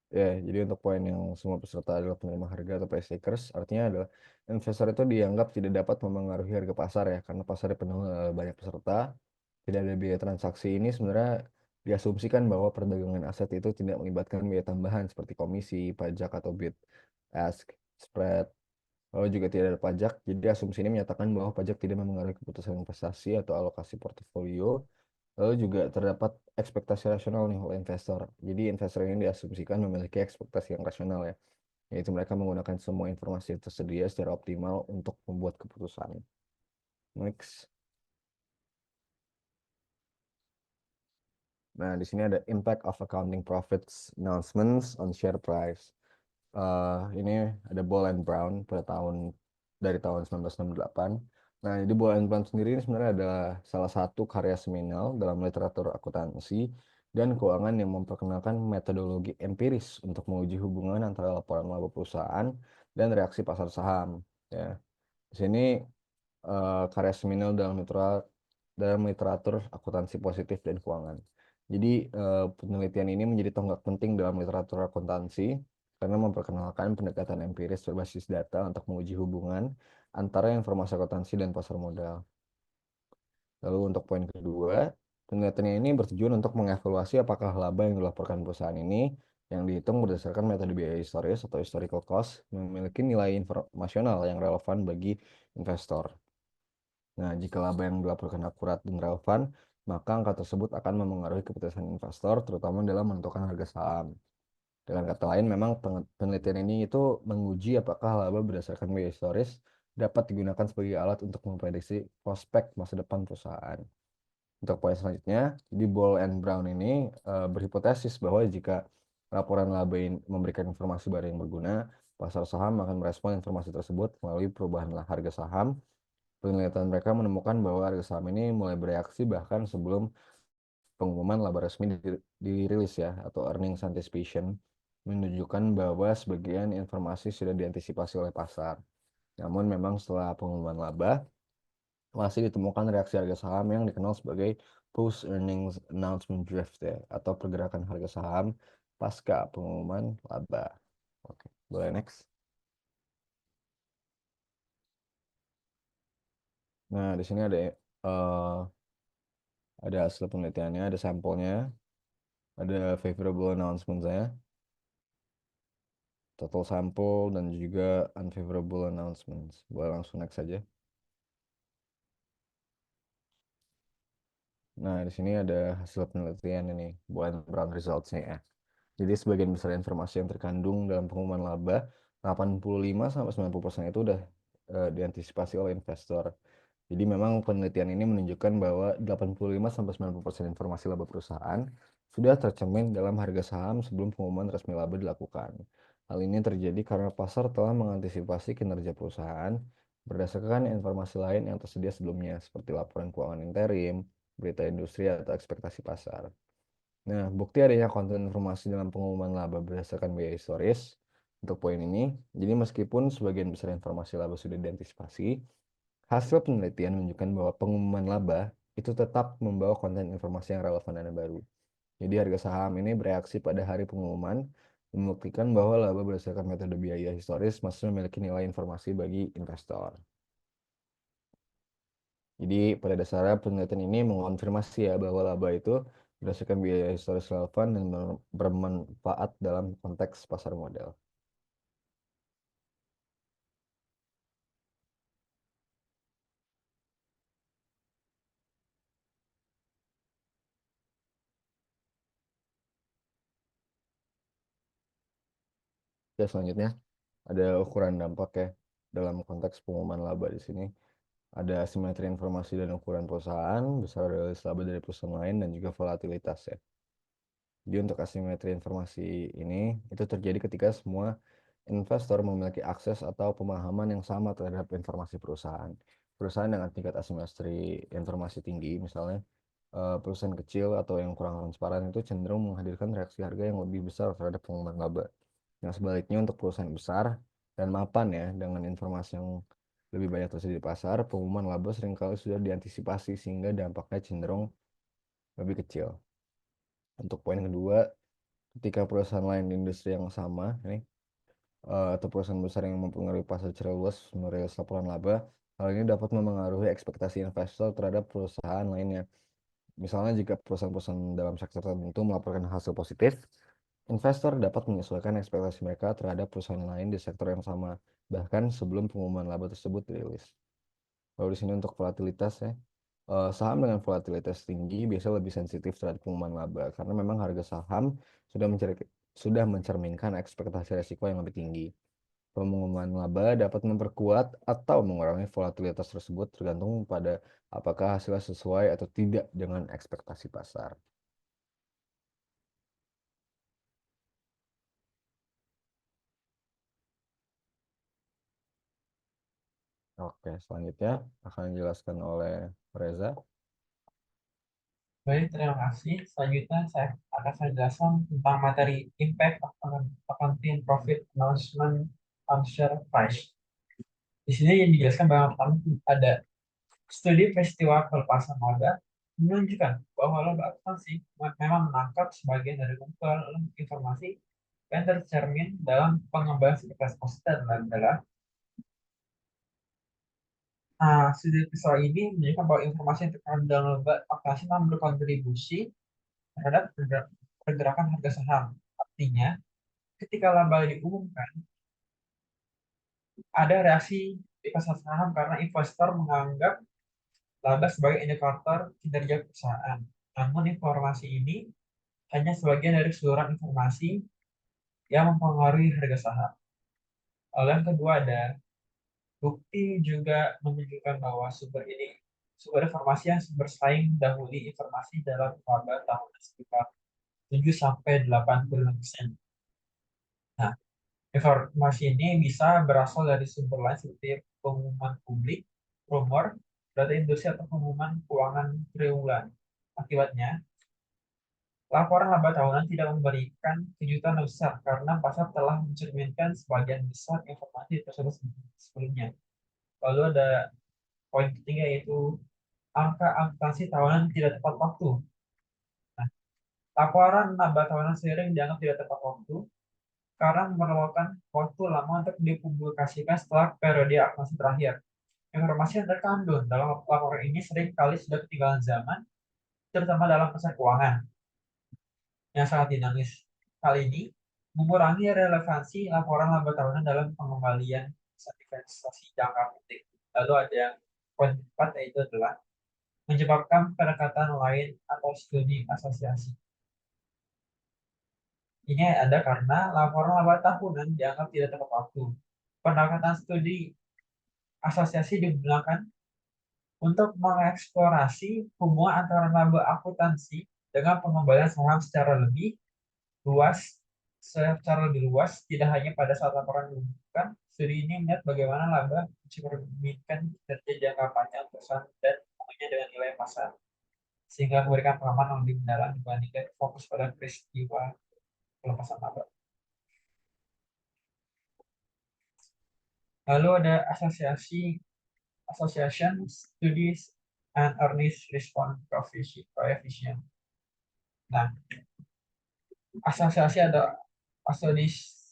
Ya, jadi untuk poin yang semua peserta adalah penerima harga atau price takers, artinya adalah investor itu dianggap tidak dapat memengaruhi harga pasar ya, karena pasarnya penuh banyak peserta, tidak ada biaya transaksi. Ini sebenarnya diasumsikan bahwa perdagangan aset itu tidak melibatkan biaya tambahan seperti komisi, pajak atau bid ask spread. Lalu juga tidak ada pajak, jadi asumsi ini menyatakan bahwa pajak tidak memengaruhi keputusan investasi atau alokasi portofolio. Lalu juga terdapat ekspektasi rasional nih oleh investor. Jadi investor ini diasumsikan memiliki ekspektasi yang rasional ya, yaitu mereka menggunakan semua informasi yang tersedia secara optimal untuk membuat keputusan. Next. Nah, di sini ada impact of accounting profits announcements on share price. Ini ada Ball and Brown pada dari tahun 1968. Nah, jadi Ball and Brown sendiri ini sebenarnya adalah salah satu karya seminal dalam literatur akuntansi dan keuangan yang memperkenalkan metodologi empiris untuk menguji hubungan antara laporan laba perusahaan dan reaksi pasar saham. Ya, di sini karya seminal dalam literatur akuntansi positif dan keuangan. Jadi penelitian ini menjadi tonggak penting dalam literatur akuntansi karena memperkenalkan pendekatan empiris berbasis data untuk menguji hubungan antara informasi akuntansi dan pasar modal. Lalu untuk poin kedua, penelitian ini bertujuan untuk mengevaluasi apakah laba yang dilaporkan perusahaan ini yang dihitung berdasarkan metode biaya historis atau historical cost memiliki nilai informasional yang relevan bagi investor. Nah, jika laba yang dilaporkan akurat dan relevan, maka angka tersebut akan memengaruhi keputusan investor, terutama dalam menentukan harga saham. Dengan kata lain, memang penelitian ini itu menguji apakah laba berdasarkan biaya historis dapat digunakan sebagai alat untuk memprediksi prospek masa depan perusahaan. Untuk poin selanjutnya, di Ball and Brown ini berhipotesis bahwa jika laporan laba memberikan informasi baru yang berguna, pasar saham akan merespon informasi tersebut melalui perubahan harga saham. Penelitian mereka menemukan bahwa harga saham ini mulai bereaksi bahkan sebelum pengumuman laba resmi dirilis ya, atau earnings anticipation, menunjukkan bahwa sebagian informasi sudah diantisipasi oleh pasar. Namun memang setelah pengumuman laba, masih ditemukan reaksi harga saham yang dikenal sebagai post earnings announcement drift ya, atau pergerakan harga saham pasca pengumuman laba. Oke, boleh next. Nah, di sini ada hasil penelitiannya, ada sampelnya, ada favorable announcement saya, total sample, dan juga unfavorable announcements. Boleh langsung next saja. Nah, di sini ada hasil penelitian ini, Bowen Brown results-nya ya. Jadi sebagian besar informasi yang terkandung dalam pengumuman laba, 85-90% itu udah diantisipasi oleh investor. Jadi memang penelitian ini menunjukkan bahwa 85-90% informasi laba perusahaan sudah tercermin dalam harga saham sebelum pengumuman resmi laba dilakukan. Hal ini terjadi karena pasar telah mengantisipasi kinerja perusahaan berdasarkan informasi lain yang tersedia sebelumnya, seperti laporan keuangan interim, berita industri, atau ekspektasi pasar. Nah, bukti adanya konten informasi dalam pengumuman laba berdasarkan biaya historis untuk poin ini. Jadi meskipun sebagian besar informasi laba sudah diantisipasi, hasil penelitian menunjukkan bahwa pengumuman laba itu tetap membawa konten informasi yang relevan dan baru. Jadi harga saham ini bereaksi pada hari pengumuman, membuktikan bahwa laba berdasarkan metode biaya historis masih memiliki nilai informasi bagi investor. Jadi pada dasarnya penelitian ini mengonfirmasi ya bahwa laba itu berdasarkan biaya historis relevan dan bermanfaat dalam konteks pasar modal. Ya, selanjutnya ada ukuran dampak ya dalam konteks pengumuman laba di sini. Ada asimetri informasi dan ukuran perusahaan, besar rilis laba dari perusahaan lain, dan juga volatilitas ya. Jadi untuk asimetri informasi ini itu terjadi ketika semua investor memiliki akses atau pemahaman yang sama terhadap informasi perusahaan. Perusahaan dengan tingkat asimetri informasi tinggi, misalnya perusahaan kecil atau yang kurang transparan itu cenderung menghadirkan reaksi harga yang lebih besar terhadap pengumuman laba. Yang sebaliknya untuk perusahaan besar dan mapan ya dengan informasi yang lebih banyak tersedia di pasar, pengumuman laba seringkali sudah diantisipasi sehingga dampaknya cenderung lebih kecil. Untuk poin kedua, ketika perusahaan lain di industri yang sama, ini atau perusahaan besar yang mempengaruhi pasar secara luas merilis laporan laba, hal ini dapat memengaruhi ekspektasi investor terhadap perusahaan lainnya. Misalnya jika perusahaan-perusahaan dalam sektor tertentu melaporkan hasil positif, investor dapat menyesuaikan ekspektasi mereka terhadap perusahaan lain di sektor yang sama, bahkan sebelum pengumuman laba tersebut dirilis. Lalu di sini untuk volatilitas ya, saham dengan volatilitas tinggi biasanya lebih sensitif terhadap pengumuman laba karena memang harga saham sudah mencerminkan ekspektasi resiko yang lebih tinggi. Pengumuman laba dapat memperkuat atau mengurangi volatilitas tersebut tergantung pada apakah hasilnya sesuai atau tidak dengan ekspektasi pasar. Oke, selanjutnya akan dijelaskan oleh Reza. Baik, terima kasih. Selanjutnya saya jelaskan tentang materi impact of accounting profit announcement on share price. Di sini yang dijelaskan bahwa pertama ada studi peristiwa pelepasan laba menunjukkan bahwa laba akuntansi memang menangkap sebagian dari kumpulan informasi yang tercermin dalam pengembangan sekretaris post dan adalah. Nah, studi peristiwa ini menunjukkan bahwa informasi yang terkandung dalam laba akuntansi memang berkontribusi terhadap pergerakan harga saham. Artinya, ketika laba diumumkan, ada reaksi di pasar saham karena investor menganggap laba sebagai indikator kinerja perusahaan. Namun informasi ini hanya sebagian dari keseluruhan informasi yang mempengaruhi harga saham. Lalu yang kedua ada bukti juga menunjukkan bahwa sumber informasi yang bersaing mendahului informasi dalam laba tahun sekitar 7 sampai 85%. Nah, informasi ini bisa berasal dari sumber lain seperti pengumuman publik, rumor, data industri atau pengumuman keuangan triwulan. Akibatnya, laporan laba tahunan tidak memberikan kejutan besar karena pasar telah mencerminkan sebagian besar informasi tersebut sebelumnya. Lalu ada poin ketiga yaitu angka akuntansi tahunan tidak tepat waktu. Nah, laporan laba tahunan sering dianggap tidak tepat waktu karena memerlukan waktu lama untuk dipublikasikan setelah periode akuntansi terakhir. Informasi yang terkandung dalam laporan ini sering kali sudah ketinggalan zaman, terutama dalam pasar keuangan yang sangat dinamis. Hal ini mengurangi relevansi laporan laba tahunan dalam pengembalian investasi jangka pendek. Lalu ada yang poin keempat yaitu adalah menyebabkan pendekatan lain atau studi asosiasi. Ini ada karena laporan laba tahunan dianggap tidak tepat waktu. Pendekatan studi asosiasi digunakan untuk mengeksplorasi hubungan antara laba akuntansi dengan pengembalian saham secara lebih luas, tidak hanya pada saat laporan diumumkan. Studi ini melihat bagaimana laba mencerminkan kinerja jangka panjang perusahaan dan hubungannya dengan nilai pasar. sehingga memberikan pengalaman yang lebih mendalam dibandingkan fokus pada peristiwa pelepasan laba. Lalu ada association studies and earnings response coefficient. Nah, asosiasi atau studies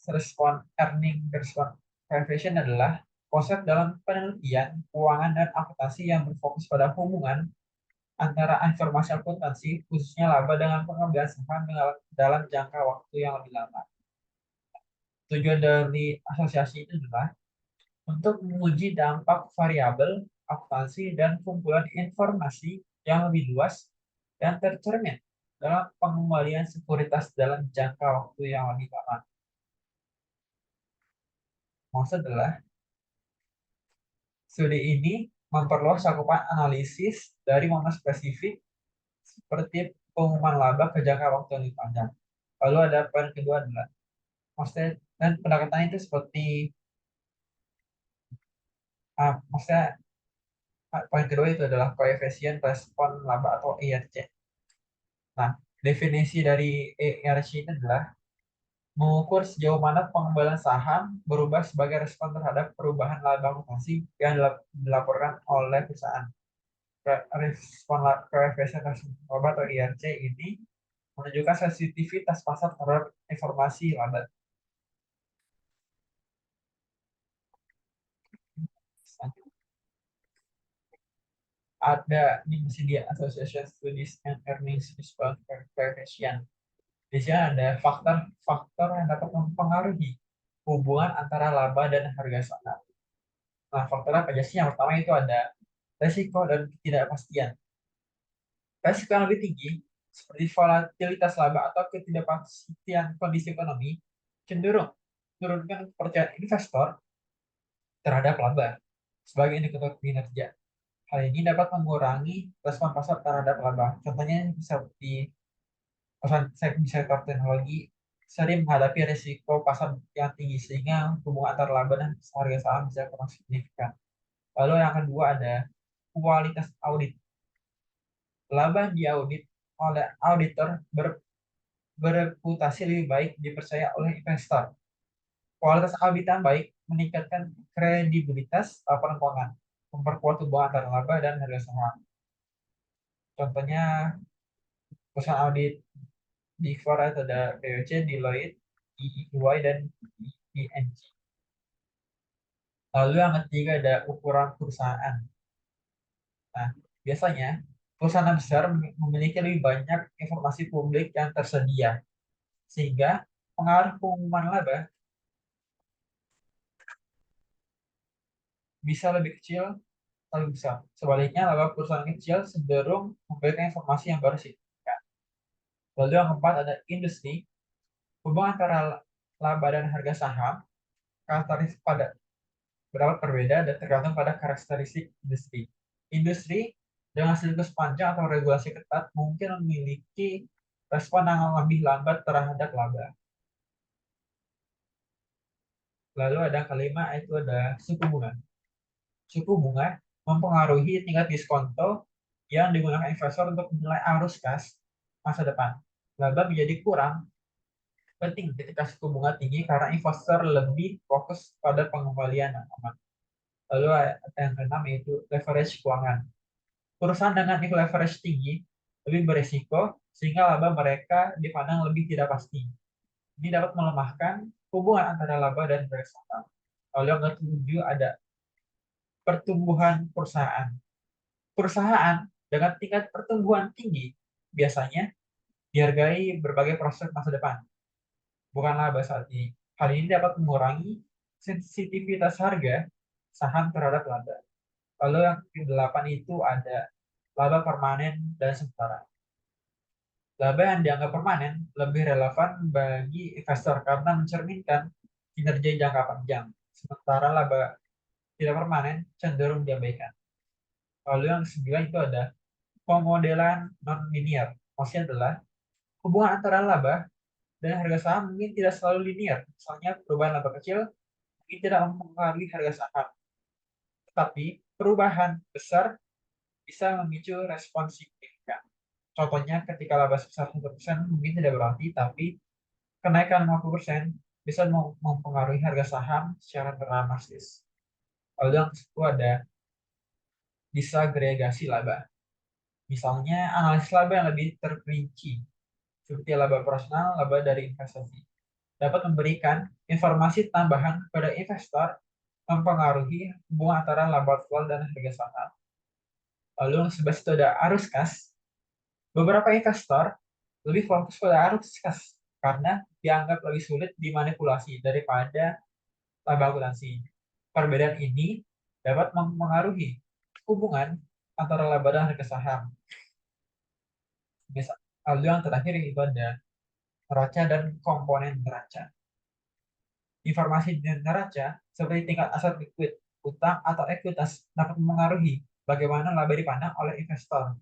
earning response coefficient adalah konsep dalam penelitian keuangan dan akuntansi yang berfokus pada hubungan antara informasi akuntansi, khususnya laba, dengan pengambilan saham dalam jangka waktu yang lebih lama. Tujuan dari asosiasi itu adalah untuk menguji dampak variabel akuntansi dan kumpulan informasi yang lebih luas dan tercermin dalam pengembalian sekuritas dalam jangka waktu yang lebih lama. Maksud adalah studi ini memperluas cakupan analisis dari momen spesifik seperti pengumuman laba ke jangka waktu yang lebih panjang. Lalu ada poin kedua adalah maksudnya, dan pendekatan itu seperti maksudnya poin kedua itu adalah koefisien respon laba atau ERC. Nah, definisi dari ERC itu adalah mengukur sejauh mana pengembalian saham berubah sebagai respon terhadap perubahan laba akumulasi yang dilaporkan oleh perusahaan. Respon koefisien respon laba atau ERC ini menunjukkan sensitivitas pasar terhadap informasi laba. Ada di masih dia Association Studies and Earnings Response Coefficient. Di sini ada faktor-faktor yang dapat mempengaruhi hubungan antara laba dan harga saham. Nah, faktor apa aja sih? Yang pertama itu ada resiko dan ketidakpastian. Resiko yang lebih tinggi, seperti volatilitas laba atau ketidakpastian kondisi ekonomi, cenderung menurunkan kepercayaan investor terhadap laba sebagai indikator kinerja. Hal ini dapat mengurangi respon pasar terhadap laba. Contohnya seperti sektor teknologi sering menghadapi risiko pasar yang tinggi sehingga hubungan antara laba dan harga saham bisa kurang signifikan. Lalu yang kedua ada kualitas audit. Laba diaudit oleh auditor bereputasi lebih baik dipercaya oleh investor. Kualitas audit yang baik meningkatkan kredibilitas laporan keuangan, memperkuat hubungan antara laba dan harga saham. Contohnya perusahaan audit Big Four itu ada PwC, Deloitte, EY, dan ING. Lalu yang ketiga ada ukuran perusahaan. Nah, biasanya perusahaan besar memiliki lebih banyak informasi publik yang tersedia, sehingga pengaruh pengumuman laba bisa lebih kecil atau lebih besar. Sebaliknya, laba perusahaan kecil cenderung memberikan informasi yang baru signifikan. Lalu yang keempat ada industri. Hubungan antara laba dan harga saham karakteristik pada berdapat berbeda dan tergantung pada karakteristik industri. Industri dengan siklus panjang atau regulasi ketat mungkin memiliki respon yang lebih lambat terhadap laba. Lalu ada kelima, itu ada suku bunga. Suku bunga mempengaruhi tingkat diskonto yang digunakan investor untuk menilai arus kas masa depan. Laba menjadi kurang penting ketika suku bunga tinggi karena investor lebih fokus pada pengembalian yang aman. Lalu ada yang keenam yaitu leverage keuangan. Perusahaan dengan leverage tinggi lebih berisiko sehingga laba mereka dipandang lebih tidak pasti. Ini dapat melemahkan hubungan antara laba dan harga saham. Lalu yang ketujuh ada pertumbuhan perusahaan. Perusahaan dengan tingkat pertumbuhan tinggi biasanya dihargai berbagai prospek masa depan, bukan laba saat ini. Hal ini dapat mengurangi sensitivitas harga saham terhadap laba. Lalu yang ke-8 itu ada laba permanen dan sementara. Laba yang dianggap permanen lebih relevan bagi investor karena mencerminkan kinerja jangka panjang. Sementara laba tidak permanen cenderung diabaikan. Lalu yang ke-9 itu ada pemodelan non-linear. Maksudnya adalah hubungan antara laba dan harga saham mungkin tidak selalu linear. Misalnya perubahan laba kecil mungkin tidak mempengaruhi harga saham. Tetapi perubahan besar bisa memicu respon signifikan. Contohnya ketika laba sebesar 1% mungkin tidak berarti, tapi kenaikan 50% bisa mempengaruhi harga saham secara dramatis. Lalu yang kedua ada disagregasi laba. Misalnya analisis laba yang lebih terperinci, seperti laba operasional, laba dari investasi, dapat memberikan informasi tambahan kepada investor mempengaruhi hubungan antara laba total dan harga saham. Lalu yang sebelah itu ada arus kas. Beberapa investor lebih fokus pada arus kas karena dianggap lebih sulit dimanipulasi daripada laba akuntansi. Perbedaan ini dapat mempengaruhi hubungan antara laba dan harga saham. Lalu yang terakhir itu ada neraca dan komponen neraca. Informasi di neraca seperti tingkat aset likuid, utang, atau ekuitas dapat mempengaruhi bagaimana laba dipandang oleh investor.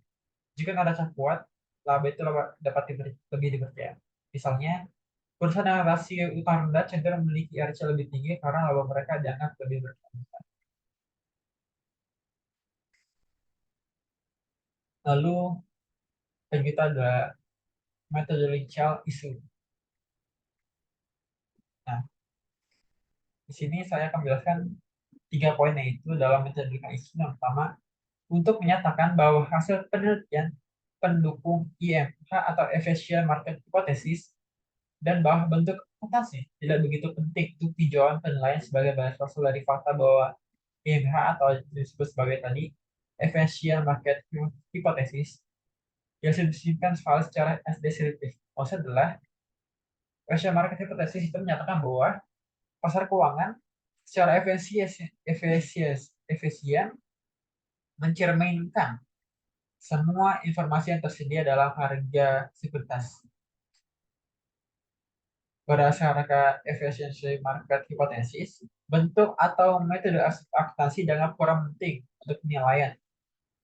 Jika neraca kuat, laba itu dapat lebih dipercaya. Misalnya, perusahaan dengan rasio utang rendah cenderung memiliki RC lebih tinggi karena laba mereka dianggap lebih berkelanjutan. Lalu, kita ada methodological issue. Nah, di sini saya akan menjelaskan 3 poin, yaitu dalam metodological issue. Yang pertama, untuk menyatakan bahwa hasil penelitian pendukung IMH atau efficient market hypothesis dan bahwa bentuk akuntansi tidak begitu penting untuk tinjauan penilaian sebagai dasar dari fakta bahwa IMH atau disebut sebagai tadi efficient market hypothesis yang didefinisikan secara deskriptif. Maksudnya adalah efficient market hypothesis itu menyatakan bahwa pasar keuangan secara efisien mencerminkan semua informasi yang tersedia dalam harga sekuritas. Berdasarkan efisiensi market hypothesis, bentuk atau metode akuntansi dianggap kurang penting untuk penilaian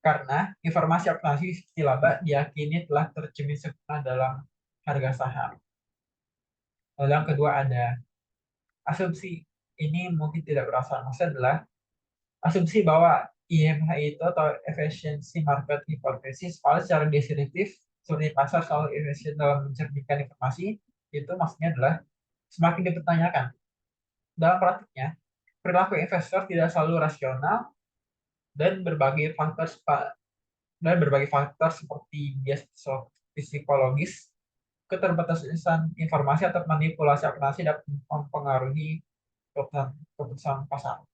karena informasi akuntansi seperti laba diyakini telah tercermin sempurna dalam harga saham. Lalu yang kedua ada asumsi. Ini mungkin tidak berasal. Maksudnya adalah asumsi bahwa IMH itu atau efisiensi market hypothesis kalau secara deskriptif seperti pasar selalu efisien dalam mencerminkan informasi, itu maksudnya adalah semakin dipertanyakan. Dalam praktiknya, perilaku investor tidak selalu rasional dan berbagai faktor seperti bias psikologis, keterbatasan informasi atau manipulasi akuntansi dapat mempengaruhi keputusan pasar.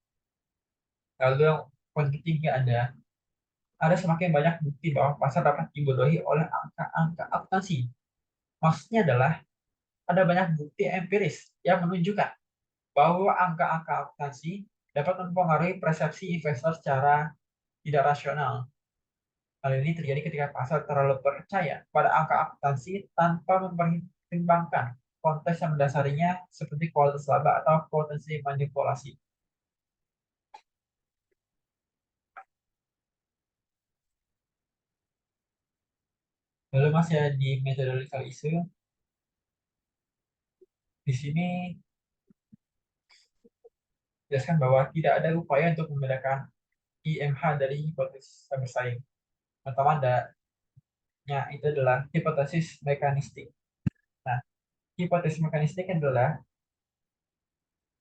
Lalu yang poin ketiga ada semakin banyak bukti bahwa pasar dapat dibodohi oleh angka-angka akuntansi. Maksudnya adalah ada banyak bukti empiris yang menunjukkan bahwa angka-angka akuntansi dapat mempengaruhi persepsi investor secara tidak rasional. Hal ini terjadi ketika pasar terlalu percaya pada angka akuntansi tanpa mempertimbangkan konteks yang mendasarinya seperti kualitas laba atau potensi manipulasi. Lalu masih ada di methodological issue. Di sini jelaskan bahwa tidak ada upaya untuk membedakan IMH dari hipotesis bersaing. Pertama adanya itu adalah hipotesis mekanistik. Nah, hipotesis mekanistik adalah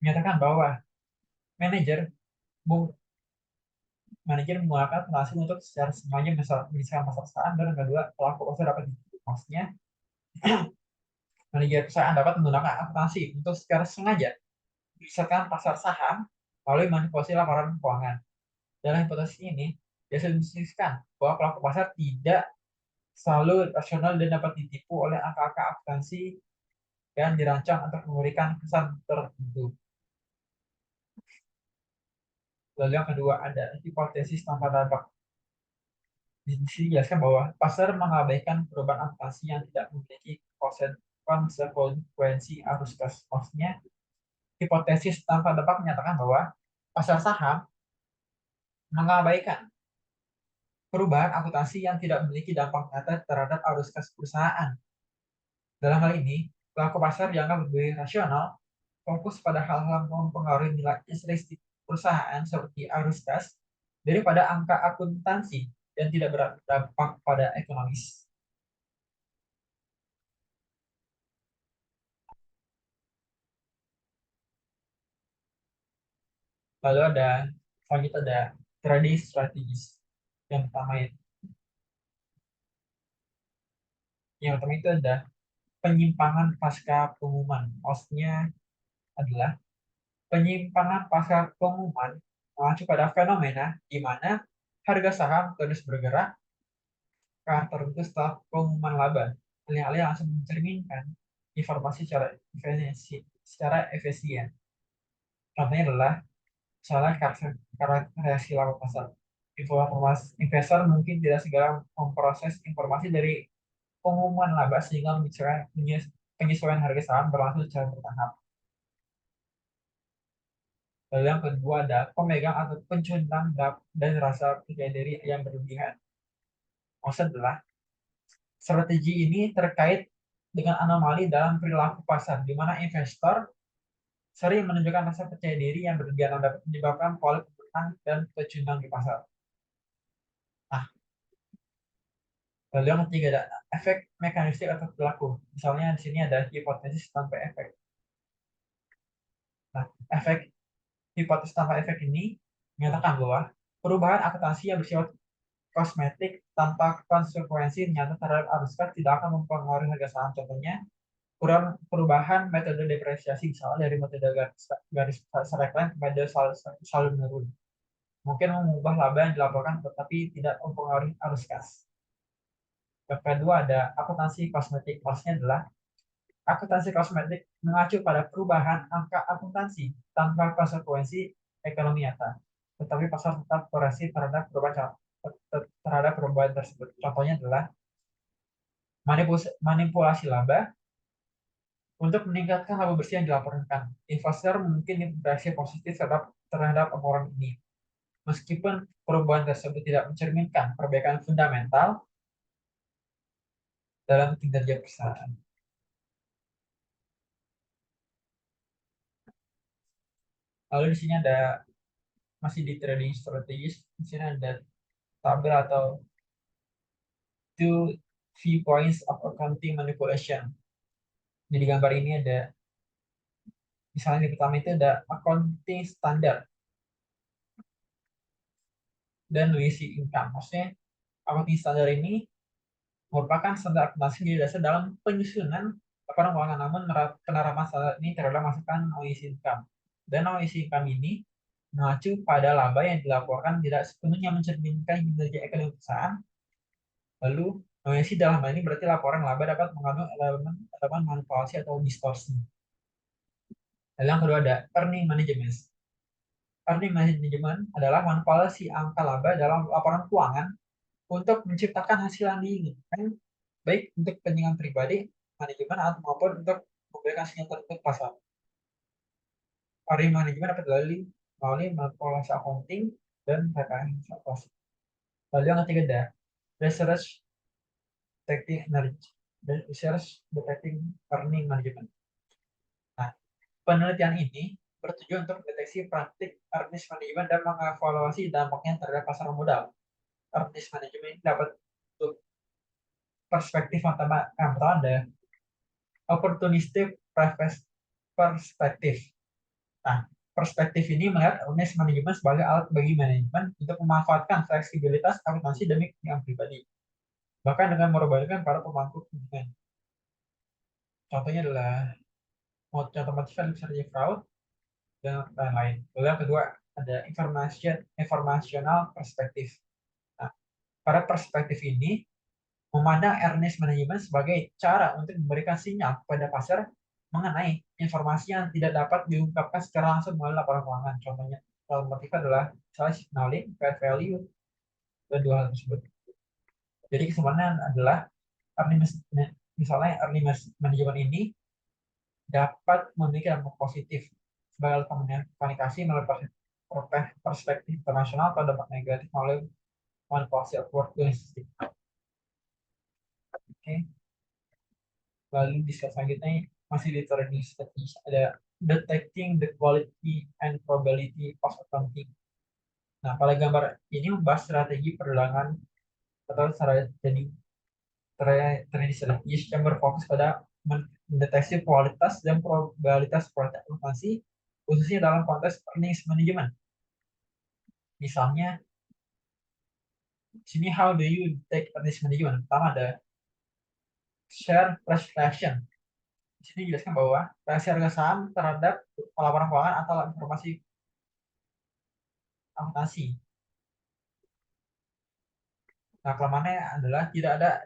menyatakan bahwa manajer menggunakan penalasi untuk secara sengaja misalkan pasar saham, dan kedua pelaku pasar dapat ditipu. Maksudnya manajer perusahaan dapat menggunakan akuntansi untuk secara sengaja misalkan pasar saham melalui manipulasi laporan keuangan. Dalam hipotesis ini diasumsikan bahwa pelaku pasar tidak selalu rasional dan dapat ditipu oleh angka-angka akuntansi yang dirancang untuk memberikan kesan tertentu. Lalu yang kedua ada hipotesis tanpa dampak. Di sini dijelaskan bahwa pasar mengabaikan perubahan akuntansi yang tidak memiliki konsekuensi arus kas. Maksudnya, hipotesis tanpa dampak menyatakan bahwa pasar saham mengabaikan perubahan akuntansi yang tidak memiliki dampak nyata terhadap arus kas perusahaan. Dalam hal ini, pelaku pasar dianggap lebih rasional, fokus pada hal-hal yang mempengaruhi nilai intrinsik perusahaan seperti arus kas daripada angka akuntansi yang tidak berdampak pada ekonomis. Lalu selanjutnya ada trading strategies. Yang pertama itu ada penyimpangan pasca pengumuman. Maksudnya adalah penyimpangan pasca pengumuman mengacu pada fenomena di mana harga saham terus bergerak ke arah tertentu setelah pengumuman laba. Alih-alih langsung mencerminkan informasi secara efisien. Contohnya adalah misalnya reaksi laba pasar. Investor mungkin tidak segera memproses informasi dari pengumuman laba sehingga penyesuaian harga saham berlangsung secara bertahap. Lalu yang kedua ada pemegang atau pencundang dan rasa percaya diri yang berlebihan. Maksud adalah strategi ini terkait dengan anomali dalam perilaku pasar, di mana investor sering menunjukkan rasa percaya diri yang berlebihan yang dapat menyebabkan pola pemenang dan pecundang di pasar. Nah, lalu yang ketiga ada efek mekanistik atau perilaku. Misalnya di sini ada hipotesis tanpa efek. Nah, efek hipotesis tanpa efek ini menyatakan bahwa perubahan akuntansi yang bersifat kosmetik tanpa konsekuensi nyata terhadap arus kas tidak akan mempengaruhi harga saham. Contohnya, perubahan metode depresiasi misalnya dari metode garis straight line kepada saldo menurun. Mungkin mengubah laba yang dilaporkan tetapi tidak mempengaruhi arus kas. Yang kedua ada akuntansi kosmetik. Maksudnya adalah akuntansi kosmetik mengacu pada perubahan angka akuntansi tanpa konsekuensi ekonomi nyata. Tetapi pasar tetap koreksi terhadap perubahan tersebut. Contohnya adalah manipulasi laba untuk meningkatkan laba bersih yang dilaporkan. Investor mungkin bereaksi positif terhadap laporan ini. Meskipun perubahan tersebut tidak mencerminkan perbaikan fundamental dalam kinerja perusahaan. Lalu di sini masih di trading strategis, di sini ada tabel atau 2 viewpoints of accounting manipulation. Jadi gambar ini ada, misalnya di pertama itu ada accounting standard dan noisy income. Maksudnya accounting standard ini merupakan standar akuntansi yang dasar dalam penyusunan laporan keuangan, namun penerapan standar ini terhadap masukan noisy income. Dan noisy income ini mengacu pada laba yang dilaporkan tidak sepenuhnya mencerminkan kinerja ekonomi perusahaan. Lalu noisy dalam hal ini berarti laporan laba dapat mengandung elemen manipulasi atau distorsi. Lalu yang kedua ada earning management. Earning management adalah manipulasi angka laba dalam laporan keuangan untuk menciptakan hasil yang diinginkan, baik untuk kepentingan pribadi, manajemen, atau maupun untuk memberikan sinyal tertentu pasar. Earning management dapat melalui manipulasi accounting dan rekayasa operasi. Lalu yang ketiga ada research detecting earning management. Nah, penelitian ini bertujuan untuk mendeteksi praktik earnings management dan mengevaluasi dampaknya terhadap pasar modal. Earnings management ini dapat untuk perspektif yang pertama ada opportunistic perspektif. Nah, perspektif ini melihat earnings management sebagai alat bagi manajemen untuk memanfaatkan fleksibilitas akuntansi demi kepentingan pribadi, bahkan dengan merugikan para pemangku kepentingan. Contohnya adalah contoh motifnya bisa fraud dan lain-lain. Lalu yang kedua ada informational perspektif. Nah, pada perspektif ini memandang earnings management sebagai cara untuk memberikan sinyal kepada pasar mengenai informasi yang tidak dapat diungkapkan secara langsung melalui laporan keuangan. Contohnya, motif adalah misalnya signaling, fair value, dan dua hal tersebut. Jadi kesimpulannya adalah misalnya earnings management ini dapat memiliki dampak positif sebagai komunikasi melalui perspektif internasional atau dampak negatif melalui manipulasi upward logistik. Oke. Lalu diskusi selanjutnya masih di trading strategies ada detecting the quality and probability of accounting. Nah, pada gambar ini membahas strategi perdagangan atau strategi trading strategies yang berfokus pada mendeteksi kualitas dan probabilitas produk akuntansi khususnya dalam konteks earnings management. Misalnya, di sini how do you take risk management? Pertama ada share price reflection. Di sini dijelaskan bahwa reaksi harga saham terhadap laporan keuangan atau informasi akuntansi. Nah, kelemahannya adalah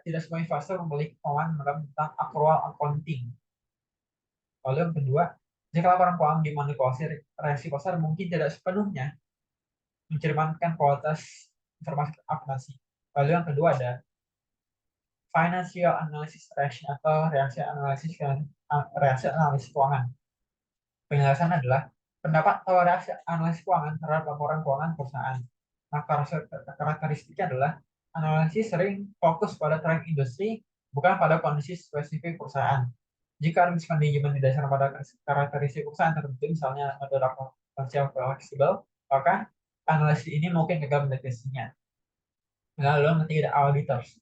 tidak semua investor memiliki pemahaman mendalam tentang accrual accounting. Lalu yang kedua, jika laporan keuangan dimanipulasi, reaksi pasar mungkin tidak sepenuhnya mencerminkan kualitas informasi akuntansi. Lalu yang kedua ada financial analysis reaction atau reaksi analisis keuangan. Penjelasan adalah pendapat atau reaksi analisis keuangan terhadap laporan keuangan perusahaan. Nah, karakteristiknya adalah analisis sering fokus pada tren industri, bukan pada kondisi spesifik perusahaan. Jika risk manajemen didasarkan pada karakteristik perusahaan tertentu, misalnya ada potensial fleksibel, maka analisis ini mungkin gagal mendeteksinya. Lalu yang ketiga ada auditors.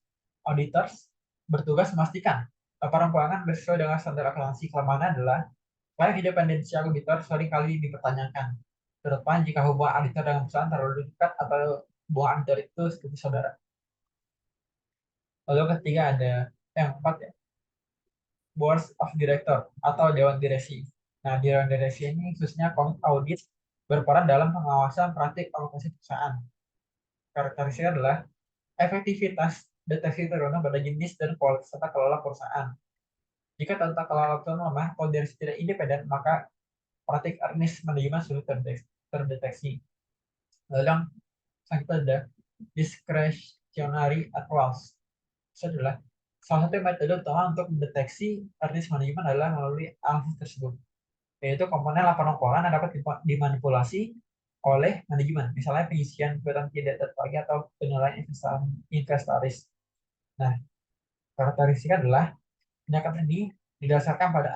Auditors bertugas memastikan laporan keuangan sesuai dengan standar akuntansi. Kelemahannya adalah selain independensi auditor seringkali dipertanyakan, terutama jika hubungan auditor dengan perusahaan terlalu dekat atau hubungan auditor itu seperti saudara. Lalu yang ketiga ada yang keempat ya, board of director atau dewan direksi. Nah, dewan direksi ini khususnya komite audit berperan dalam pengawasan praktik akuntansi perusahaan. Karakteristiknya adalah efektivitas deteksi tergantung pada jenis dan kualitas tata kelola perusahaan. Jika tata kelola perusahaan lemah atau direksi tidak independen, maka praktik risk manajemen sulit terdeteksi. Lalu yang selanjutnya ada discretionary accruals. Itu adalah salah satu metode utama untuk mendeteksi risk manajemen adalah melalui analisis tersebut, yaitu komponen laporan keuangan yang dapat dimanipulasi oleh manajemen, misalnya pengisian kegiatan tidak terpagi atau penilaian inventaris. Nah, karakteristiknya adalah pendekatan ini didasarkan pada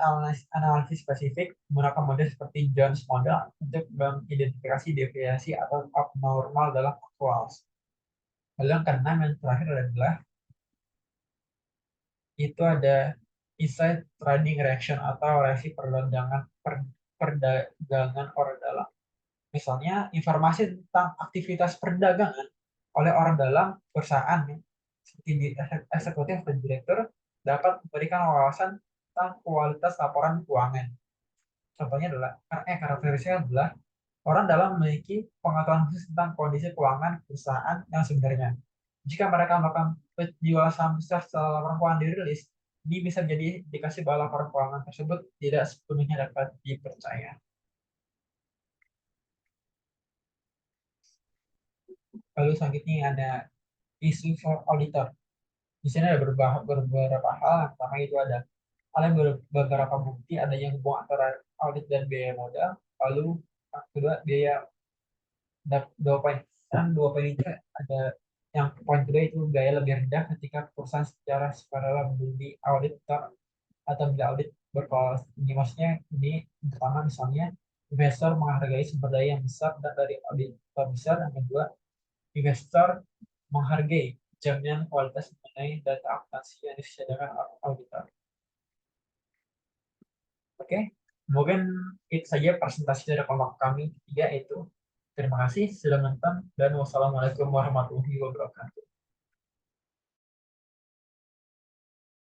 analisis spesifik menggunakan model seperti Jones model untuk mengidentifikasi deviasi atau abnormal dalam actuals. Lalu yang keenam yang terakhir adalah itu ada inside trading reaction atau reaksi perdagangan orang dalam. Misalnya informasi tentang aktivitas perdagangan oleh orang dalam perusahaan seperti eksekutif dan direktur dapat memberikan wawasan tentang kualitas laporan keuangan. Contohnya adalah karakteristiknya adalah orang dalam memiliki pengetahuan khusus tentang kondisi keuangan perusahaan yang sebenarnya. Jika mereka melakukan penjualan saham besar setelah laporan keuangan dirilis, ini bisa jadi indikasi bahwa laporan keuangan tersebut tidak sepenuhnya dapat dipercaya. Lalu selanjutnya ada isu for auditor. Di sini ada beberapa hal. Yang pertama itu ada beberapa bukti adanya hubungan antara audit dan biaya modal. Lalu yang kedua biaya, ada 2 poin. Dan 2 poin itu ada yang poin kedua itu biaya lebih rendah ketika perusahaan secara sukarela membeli auditor atau bila audit berkualitas. Ini maksudnya ini pertama misalnya investor menghargai sumber daya yang besar dari auditor besar. Yang kedua, investor menghargai jaminan kualitas mengenai data akuntansi yang disediakan auditor. Oke, mungkin itu saja presentasi dari kelompok kami ketiga itu. Terima kasih sudah menonton dan wassalamualaikum warahmatullahi wabarakatuh.